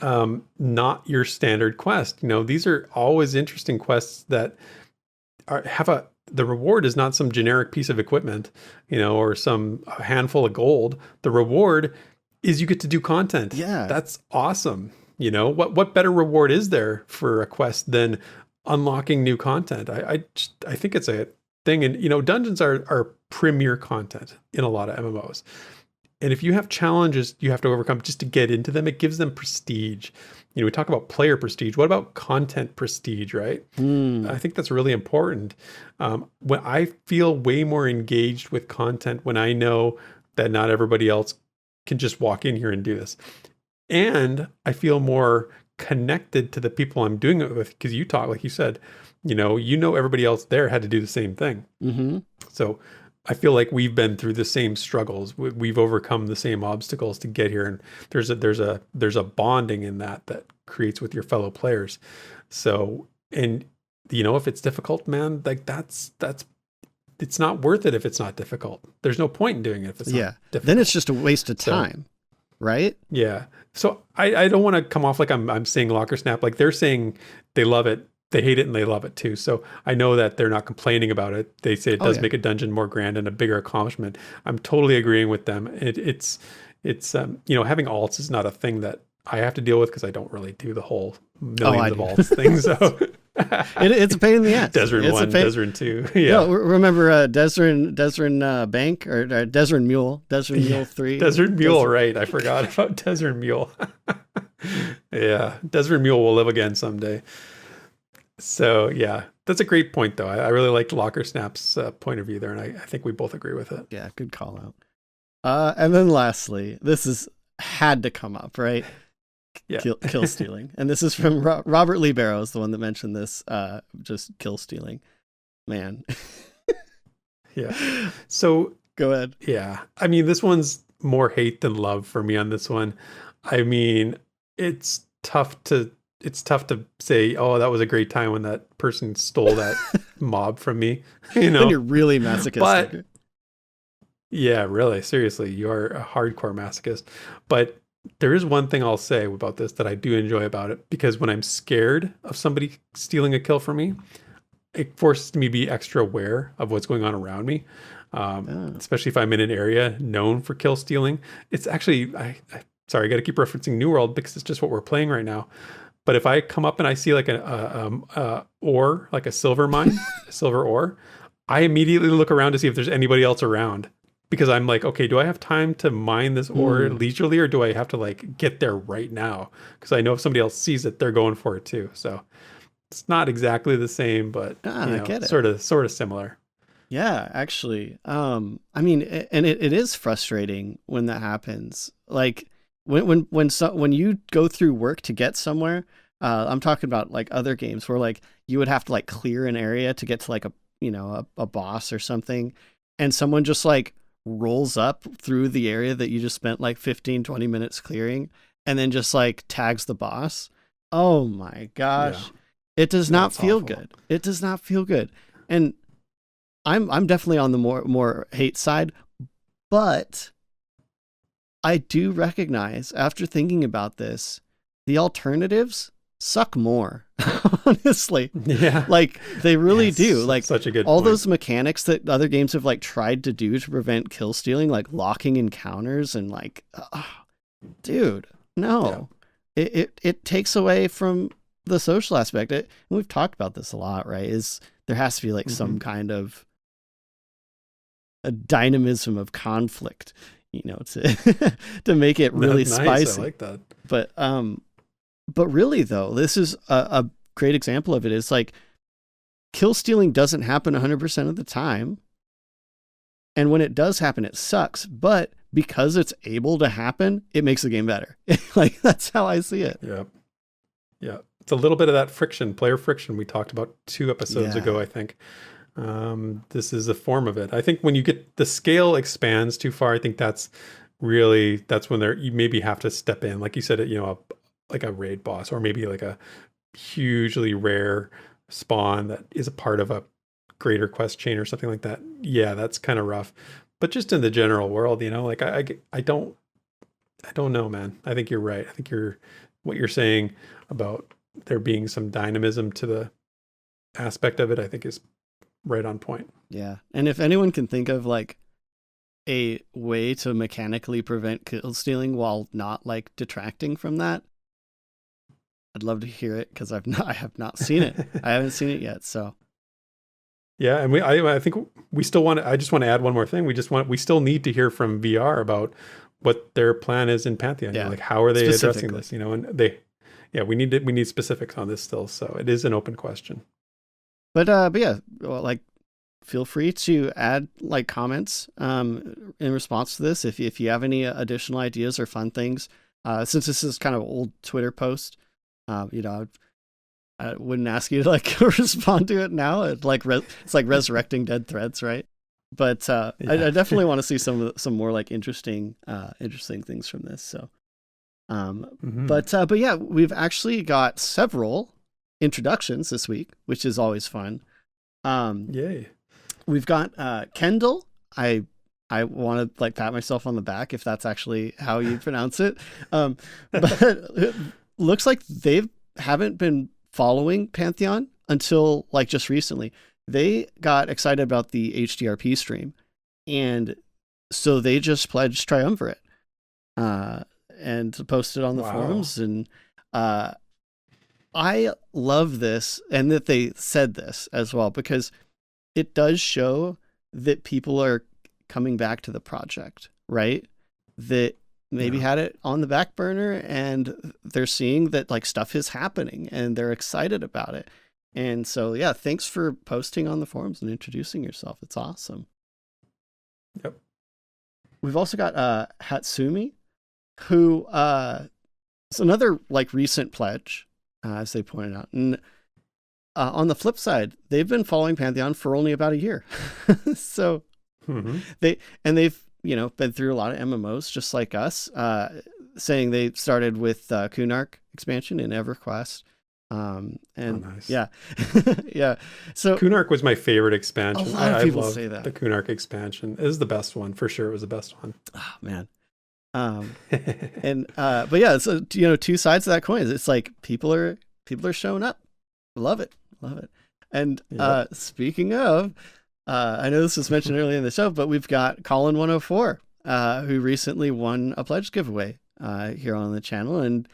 not your standard quest. You know, these are always interesting quests that the reward is not some generic piece of equipment, you know, or some handful of gold. The reward is you get to do content. Yeah. That's awesome. You know, what better reward is there for a quest than unlocking new content? I think it's a thing. And, you know, dungeons are premier content in a lot of MMOs. And if you have challenges you have to overcome just to get into them, it gives them prestige. You know, we talk about player prestige. What about content prestige, right? I think that's really important. When I feel way more engaged with content when I know that not everybody else can just walk in here and do this. And I feel more connected to the people I'm doing it with, because you talk, like you said, you know everybody else there had to do the same thing. So I feel like we've been through the same struggles. We've overcome the same obstacles to get here, and there's a bonding in that creates with your fellow players. So, and you know, if it's difficult, man, like that's it's not worth it if it's not difficult. There's no point in doing it if it's not difficult. Then it's just a waste of time, right? Yeah. So I don't want to come off like I'm saying Locker Snap. Like, they're saying they love it, they hate it, and they love it too. So I know that they're not complaining about it. They say it does make a dungeon more grand and a bigger accomplishment. I'm totally agreeing with them. It's you know, having alts is not a thing that I have to deal with because I don't really do the whole millions of alts thing. So it's a pain in the ass. Desrin 1, Desrin 2. Yeah. No, remember Desrin Bank or Desrin Mule? Desrin Mule 3? Desrin Mule, right. I forgot about Desrin Mule. Yeah. Desrin Mule will live again someday. So, yeah. That's a great point, though. I really liked Locker Snap's point of view there, and I think we both agree with it. Yeah, good call out. And then lastly, this had to come up, right? Yeah. Kill stealing. And this is from Robert Lee Barrows, the one that mentioned this, just kill stealing. Man. Yeah. So go ahead. Yeah. I mean, this one's more hate than love for me on this one. I mean, it's tough to say, oh, that was a great time when that person stole that mob from me. You know, when you're really masochistic. But, yeah, really, seriously, you are a hardcore masochist. But there is one thing I'll say about this that I do enjoy about it, because when I'm scared of somebody stealing a kill from me, it forces me to be extra aware of what's going on around me. Especially if I'm in an area known for kill stealing. It's actually, sorry, I got to keep referencing New World because it's just what we're playing right now. But if I come up and I see like a ore, like a silver mine, a silver ore, I immediately look around to see if there's anybody else around, because I'm like, okay, do I have time to mine this ore leisurely, or do I have to like get there right now? Because I know if somebody else sees it, they're going for it too. So it's not exactly the same, but I get it. sort of similar. Yeah, actually. I mean, and it is frustrating when that happens. Like when you go through work to get somewhere, I'm talking about like other games where like you would have to like clear an area to get to like a boss or something, and someone just like rolls up through the area that you just spent like 15-20 minutes clearing and then just like tags the boss. Oh my gosh. Yeah. It does not feel good. It does not feel good. And I'm definitely on the more hate side, but I do recognize, after thinking about this, the alternatives suck more. Honestly. Yeah. Like they really do. Like such a good all point. those mechanics that other games have like tried to do to prevent kill stealing, like locking encounters and like dude, no. Yeah. It takes away from the social aspect. And we've talked about this a lot, right? Is there has to be like some kind of a dynamism of conflict, to to make it really spicy. I like that. But really though, this is a great example of it. It's like kill stealing doesn't happen 100% of the time. And when it does happen, it sucks. But because it's able to happen, it makes the game better. Like that's how I see it. Yeah. Yeah. It's a little bit of that friction, player friction we talked about 2 episodes ago, I think. This is a form of it. I think when you get the scale expands too far, I think that's when you maybe have to step in. Like you said, like a raid boss, or maybe like a hugely rare spawn that is a part of a greater quest chain or something like that. Yeah, that's kind of rough. But just in the general world, like I don't know, man. I think you're right. I think what you're saying about there being some dynamism to the aspect of it, I think is right on point. Yeah. And if anyone can think of like a way to mechanically prevent kill stealing while not like detracting from that, I'd love to hear it, because I have not seen it. I haven't seen it yet. So yeah, and I think we still I just want to add one more thing. We still need to hear from VR about what their plan is in Pantheon. Yeah. Like how are they addressing this? And we need specifics on this still. So it is an open question. But yeah, well, like feel free to add like comments in response to this if you have any additional ideas or fun things. Since this is kind of an old Twitter post, I wouldn't ask you to like respond to it now. It's like resurrecting dead threads, right? But I definitely want to see some more like interesting things from this. So, but yeah, we've actually got several introductions this week, which is always fun. Yay! We've got Qendiil. I want to like pat myself on the back if that's actually how you pronounce it. But it looks like they haven't been following Pantheon until like just recently. They got excited about the HDRP stream, and so they just pledged Triumvirate and posted on the forums. And I love this, and that they said this as well, because it does show that people are coming back to the project, right? That maybe had it on the back burner, and they're seeing that like stuff is happening and they're excited about it. And so, yeah, thanks for posting on the forums and introducing yourself. It's awesome. Yep. We've also got Hatsumi, who is another like recent pledge, as they pointed out. And on the flip side, they've been following Pantheon for only about a year. So they've been through a lot of MMOs just like us, saying they started with Kunark expansion in EverQuest. Nice. Yeah. Yeah. So Kunark was my favorite expansion. A lot of people say that. The Kunark expansion is the best one for sure. It was the best one. Oh man. But yeah, so two sides of that coin. It's like people are showing up. Love it. And speaking of, I know this was mentioned earlier in the show, but we've got Colin 104, who recently won a pledge giveaway here on the channel, and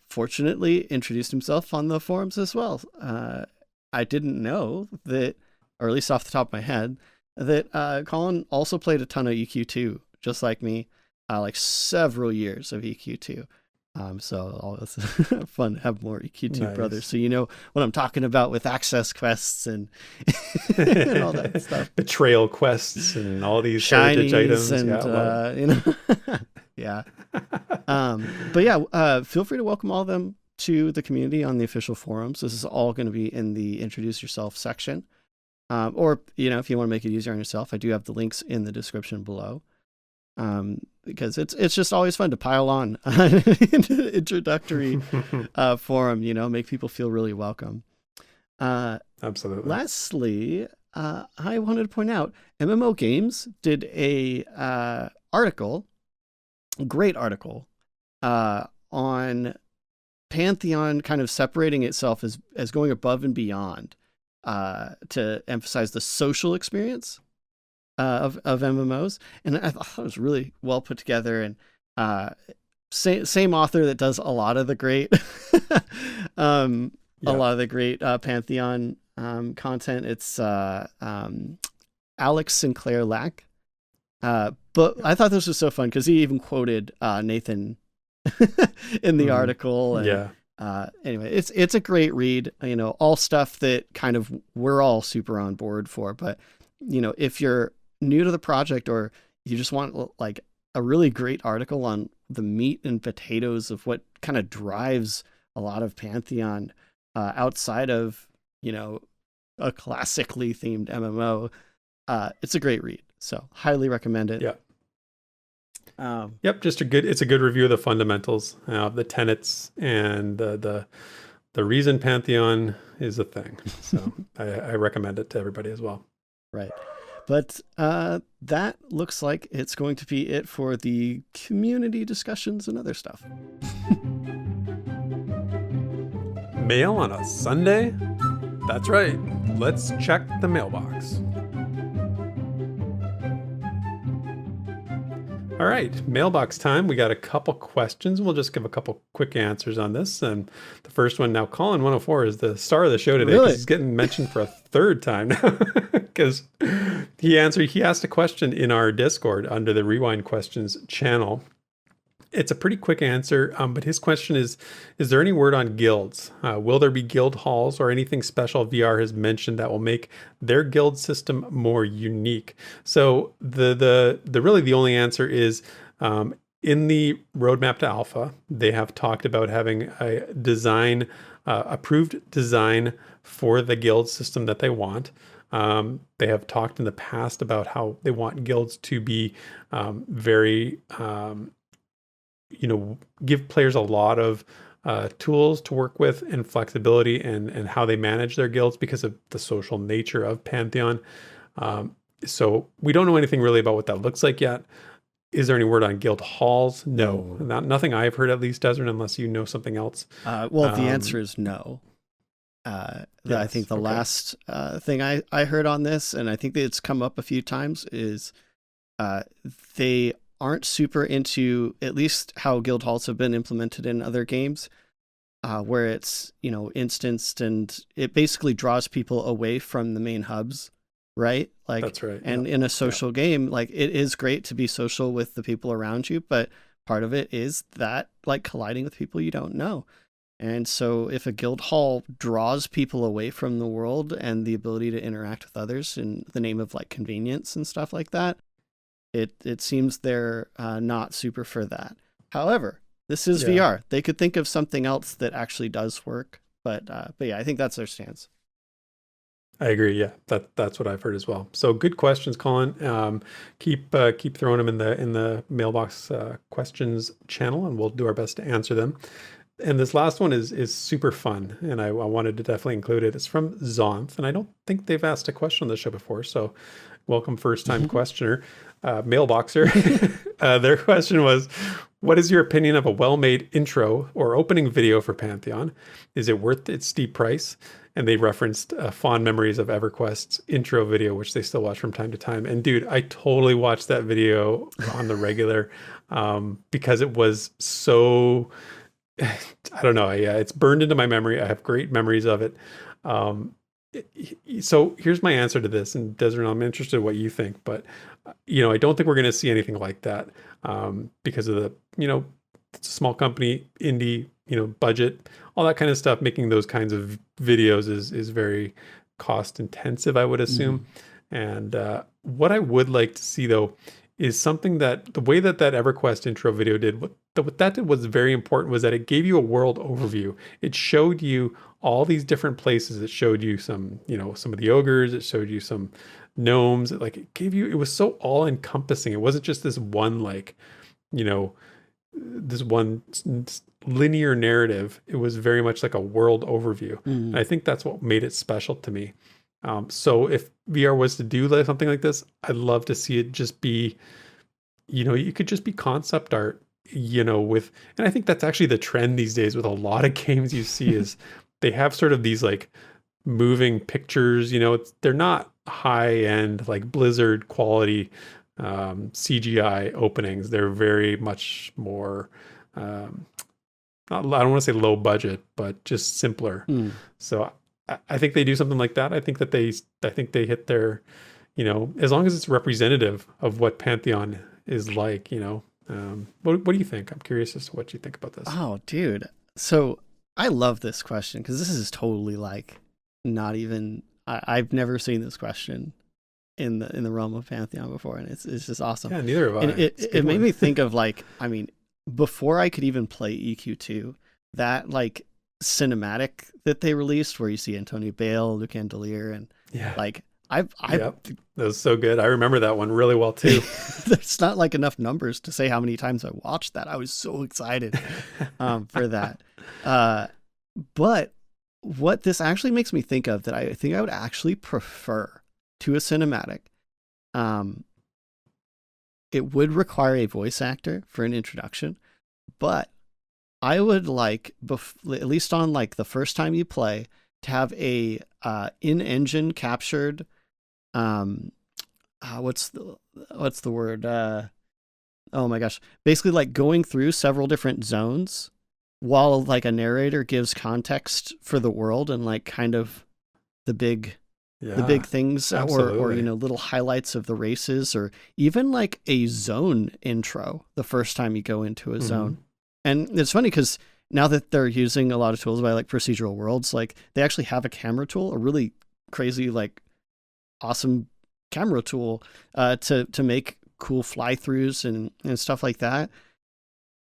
fortunately introduced himself on the forums as well. I didn't know that, or at least off the top of my head, that Colin also played a ton of EQ2, just like me, like several years of EQ2. So always fun to have more EQ2 brothers. So you know what I'm talking about with access quests and, and all that stuff. Betrayal quests and all these shinies items. And, you know, yeah. But yeah, feel free to welcome all of them to the community on the official forums. This is all going to be in the introduce yourself section. Or, you know, if you want to make it easier on yourself, I do have the links in the description below. Because it's just always fun to pile on into the introductory forum, you know, make people feel really welcome. Absolutely. Lastly, I wanted to point out MMO Games did a article, a great article, on Pantheon kind of separating itself as going above and beyond to emphasize the social experience of MMOs, and I thought it was really well put together. And same author that does a lot of the great, a lot of the great Pantheon content. It's Alex Sinclair Lack. But I thought this was so fun because he even quoted Nathan in the article. And, anyway, it's a great read. You know, all stuff that kind of we're all super on board for. But you know, if you're new to the project or you just want like a really great article on the meat and potatoes of what kind of drives a lot of Pantheon outside of, you know, a classically themed MMO, it's a great read. So highly recommend it. Yeah. Yep. It's a good review of the fundamentals, the tenets, and the reason Pantheon is a thing. So I recommend it to everybody as well. Right. But that looks like it's going to be it for the community discussions and other stuff. Mail on a Sunday? That's right. Let's check the mailbox. All right, mailbox time. We got a couple questions. We'll just give a couple quick answers on this. And the first one now, Colin 104 is the star of the show today. Really? He's getting mentioned for a third time now because he asked a question in our Discord under the Rewind Questions channel. It's a pretty quick answer, but his question is there any word on guilds? Will there be guild halls or anything special VR has mentioned that will make their guild system more unique? So the really the only answer is in the roadmap to alpha, they have talked about having a design, approved design for the guild system that they want. They have talked in the past about how they want guilds to be very give players a lot of tools to work with and flexibility and how they manage their guilds because of the social nature of Pantheon. So we don't know anything really about what that looks like yet. Is there any word on guild halls? No. Nothing I've heard, at least, Desert, unless you know something else. Well, the answer is no. Yes, I think the last thing I heard on this, and I think that it's come up a few times, is they aren't super into at least how guild halls have been implemented in other games, where it's, you know, instanced and it basically draws people away from the main hubs, right? Like, that's right. And in a social game, like, it is great to be social with the people around you, but part of it is that, like, colliding with people you don't know. And so if a guild hall draws people away from the world and the ability to interact with others in the name of, like, convenience and stuff like that, it seems they're not super for that. However, this is VR. They could think of something else that actually does work. But yeah, I think that's their stance. I agree. Yeah, that's what I've heard as well. So good questions, Colin. Keep throwing them in the mailbox questions channel, and we'll do our best to answer them. And this last one is super fun, and I wanted to definitely include it. It's from Zonth, and I don't think they've asked a question on the show before, so welcome first-time questioner, Mailboxer. Their question was, what is your opinion of a well-made intro or opening video for Pantheon? Is it worth its steep price? And they referenced fond memories of EverQuest's intro video, which they still watch from time to time. And dude, I totally watched that video on the regular because it was so... I don't know. Yeah, it's burned into my memory. I have great memories of it. Um, so here's my answer to this, and Desiree, I'm interested in what you think, but I don't think we're going to see anything like that, because of the, it's a small company, indie, budget, all that kind of stuff. Making those kinds of videos is very cost intensive, I would assume. And what I would like to see though is something that the way that EverQuest intro video did, what that did was very important, was that it gave you a world overview. It showed you all these different places. It showed you some, some of the ogres. It showed you some gnomes. It was so all encompassing. It wasn't just this one, this one linear narrative. It was very much like a world overview. And I think that's what made it special to me. So if VR was to do something like this, I'd love to see it just be, you could just be concept art, and I think that's actually the trend these days with a lot of games you see is they have sort of these like moving pictures, they're not high end, like Blizzard quality, CGI openings. They're very much more, I don't want to say low budget, but just simpler. So I think they do something like that. I think they hit their, as long as it's representative of what Pantheon is like, what do you think? I'm curious as to what you think about this. Oh, dude. So I love this question because this is totally like not even, I've never seen this question in the realm of Pantheon before. And it's just awesome. Yeah, neither have I. And it made me think of before I could even play EQ2, that like cinematic that they released where you see Antonio Bale, Qendiil, and Yep. That was so good. I remember that one really well too. There's not like enough numbers to say how many times I watched that. I was so excited for that. But what this actually makes me think of that I think I would actually prefer to a cinematic, it would require a voice actor for an introduction, but I would like, at least on like the first time you play, to have a in-engine captured, what's the word? Oh my gosh! Basically, like going through several different zones while like a narrator gives context for the world and like kind of the big things, or little highlights of the races, or even like a zone intro the first time you go into a zone. And it's funny because now that they're using a lot of tools by like Procedural Worlds, like they actually have a camera tool, a really crazy, like awesome camera tool to make cool fly throughs and stuff like that.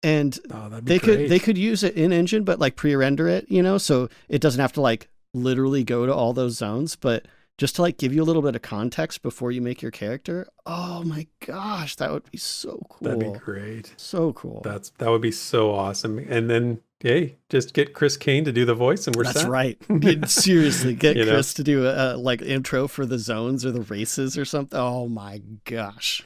And they could use it in engine, but like pre-render it, so it doesn't have to like literally go to all those zones, but just to like give you a little bit of context before you make your character. Oh my gosh, that would be so cool. That'd be great. So cool. That would be so awesome. And then, hey, just get Chris Kane to do the voice and we're set. That's right. Seriously, get Chris to do a like intro for the zones or the races or something. Oh my gosh.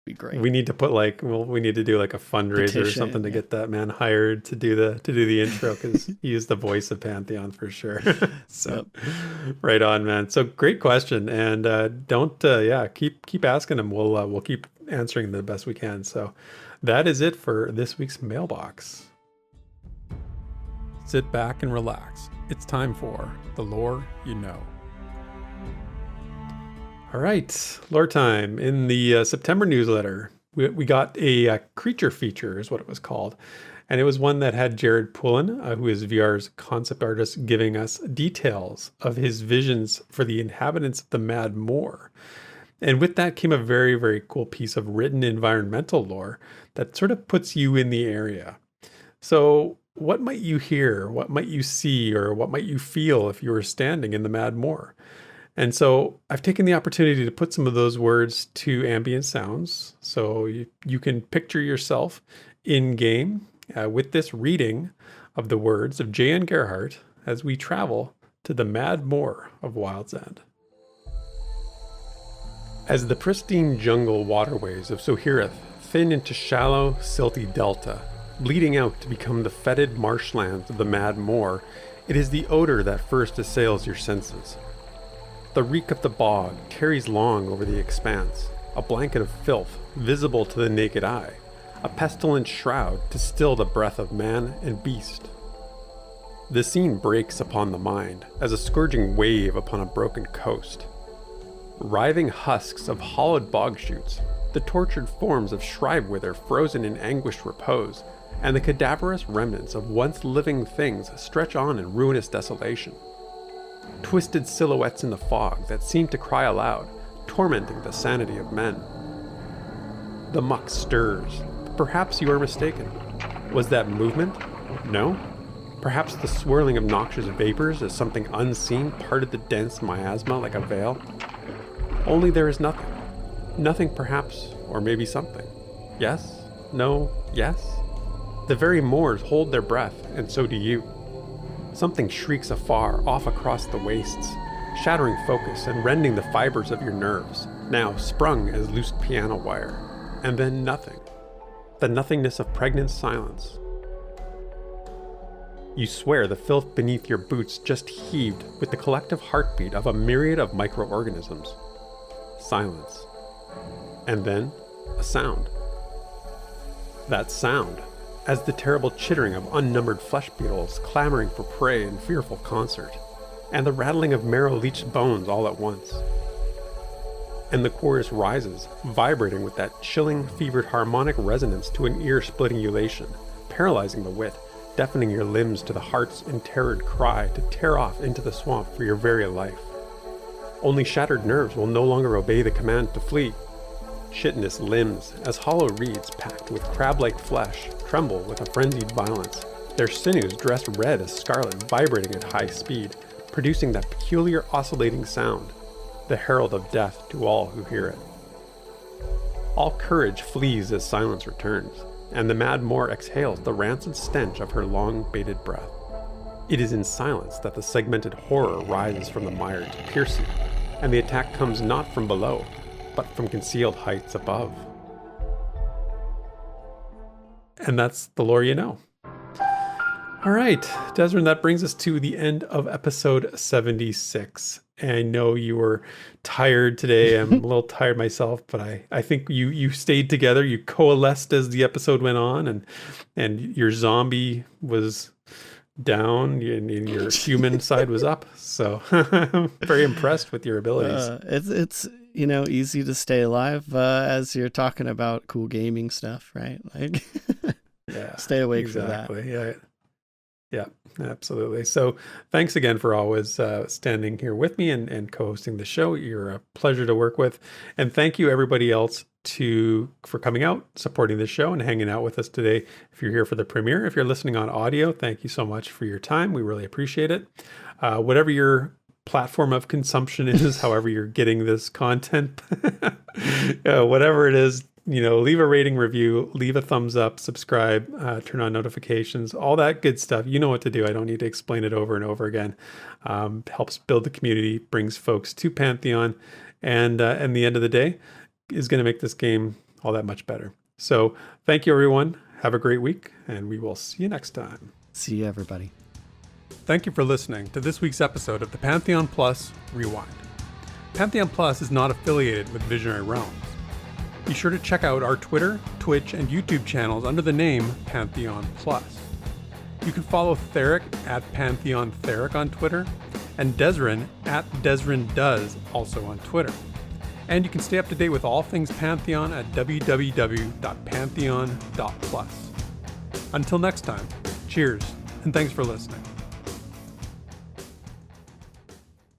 Be great. We need to put we need to do like a fundraiser or something to get that man hired to do the intro, because he is the voice of Pantheon for sure. So right on, man. So great question, and don't keep asking him. We'll keep answering the best we can. So that is it for this week's mailbox. Sit back and relax. It's time for the lore you know. All right, lore time. In the September newsletter, we got a creature feature, is what it was called. And it was one that had Jared Pullen, who is VR's concept artist, giving us details of his visions for the inhabitants of the Mad Moor. And with that came a very, very cool piece of written environmental lore that sort of puts you in the area. So what might you hear? What might you see? Or what might you feel if you were standing in the Mad Moor? And so I've taken the opportunity to put some of those words to ambient sounds. So you can picture yourself in game with this reading of the words of J.N. Gerhardt as we travel to the Mad Moor of Wild's End. As the pristine jungle waterways of Sohireth thin into shallow, silty delta, bleeding out to become the fetid marshlands of the Mad Moor, it is the odor that first assails your senses. The reek of the bog carries long over the expanse, a blanket of filth visible to the naked eye, a pestilent shroud to still the breath of man and beast. The scene breaks upon the mind as a scourging wave upon a broken coast. Writhing husks of hollowed bog shoots, the tortured forms of Shrivewither frozen in anguished repose, and the cadaverous remnants of once living things stretch on in ruinous desolation. Twisted silhouettes in the fog that seem to cry aloud, tormenting the sanity of men. The muck stirs. Perhaps you are mistaken. Was that movement? No? Perhaps the swirling of noxious vapors as something unseen parted the dense miasma like a veil? Only there is nothing. Nothing perhaps, or maybe something. Yes? No? Yes? The very moors hold their breath, and so do you. Something shrieks afar, off across the wastes, shattering focus and rending the fibers of your nerves, now sprung as loosed piano wire. And then nothing. The nothingness of pregnant silence. You swear the filth beneath your boots just heaved with the collective heartbeat of a myriad of microorganisms. Silence. And then a sound. That sound, as the terrible chittering of unnumbered flesh beetles clamoring for prey in fearful concert, and the rattling of marrow-leached bones all at once. And the chorus rises, vibrating with that chilling, fevered harmonic resonance to an ear-splitting ululation, paralyzing the wit, deafening your limbs to the heart's enterrored cry to tear off into the swamp for your very life. Only shattered nerves will no longer obey the command to flee. Chitinous limbs, as hollow reeds packed with crab-like flesh, tremble with a frenzied violence, their sinews dressed red as scarlet vibrating at high speed, producing that peculiar oscillating sound, the herald of death to all who hear it. All courage flees as silence returns, and the mad Moor exhales the rancid stench of her long-bated breath. It is in silence that the segmented horror rises from the mire to pierce you, and the attack comes not from below, but from concealed heights above. And that's the lore you know. All right, Desmond, that brings us to the end of episode 76. And I know you were tired today. I'm a little tired myself, but I think you stayed together. You coalesced as the episode went on, and your zombie was down and your human side was up. So I'm very impressed with your abilities. It's easy to stay alive as you're talking about cool gaming stuff, right? Like, yeah, stay awake exactly. for that. Yeah, absolutely. So thanks again for always standing here with me and co-hosting the show. You're a pleasure to work with. And thank you everybody else for coming out, supporting the show, and hanging out with us today. If you're here for the premiere, if you're listening on audio, thank you so much for your time. We really appreciate it. Whatever your platform of consumption is, however you're getting this content, whatever it is, leave a rating, review, leave a thumbs up, subscribe, turn on notifications, all that good stuff. You know what to do. I don't need to explain it over and over again. Helps build the community, brings folks to Pantheon, and in the end of the day is going to make this game all that much better. So thank you, everyone. Have a great week, and we will see you next time. See you, everybody. Thank you for listening to this week's episode of the Pantheon Plus Rewind. Pantheon Plus is not affiliated with Visionary Realms. Be sure to check out our Twitter, Twitch, and YouTube channels under the name Pantheon Plus. You can follow Theric at Pantheon Theric on Twitter, and Desrin at DesrinDoes also on Twitter. And you can stay up to date with all things Pantheon at www.pantheon.plus. Until next time, cheers, and thanks for listening.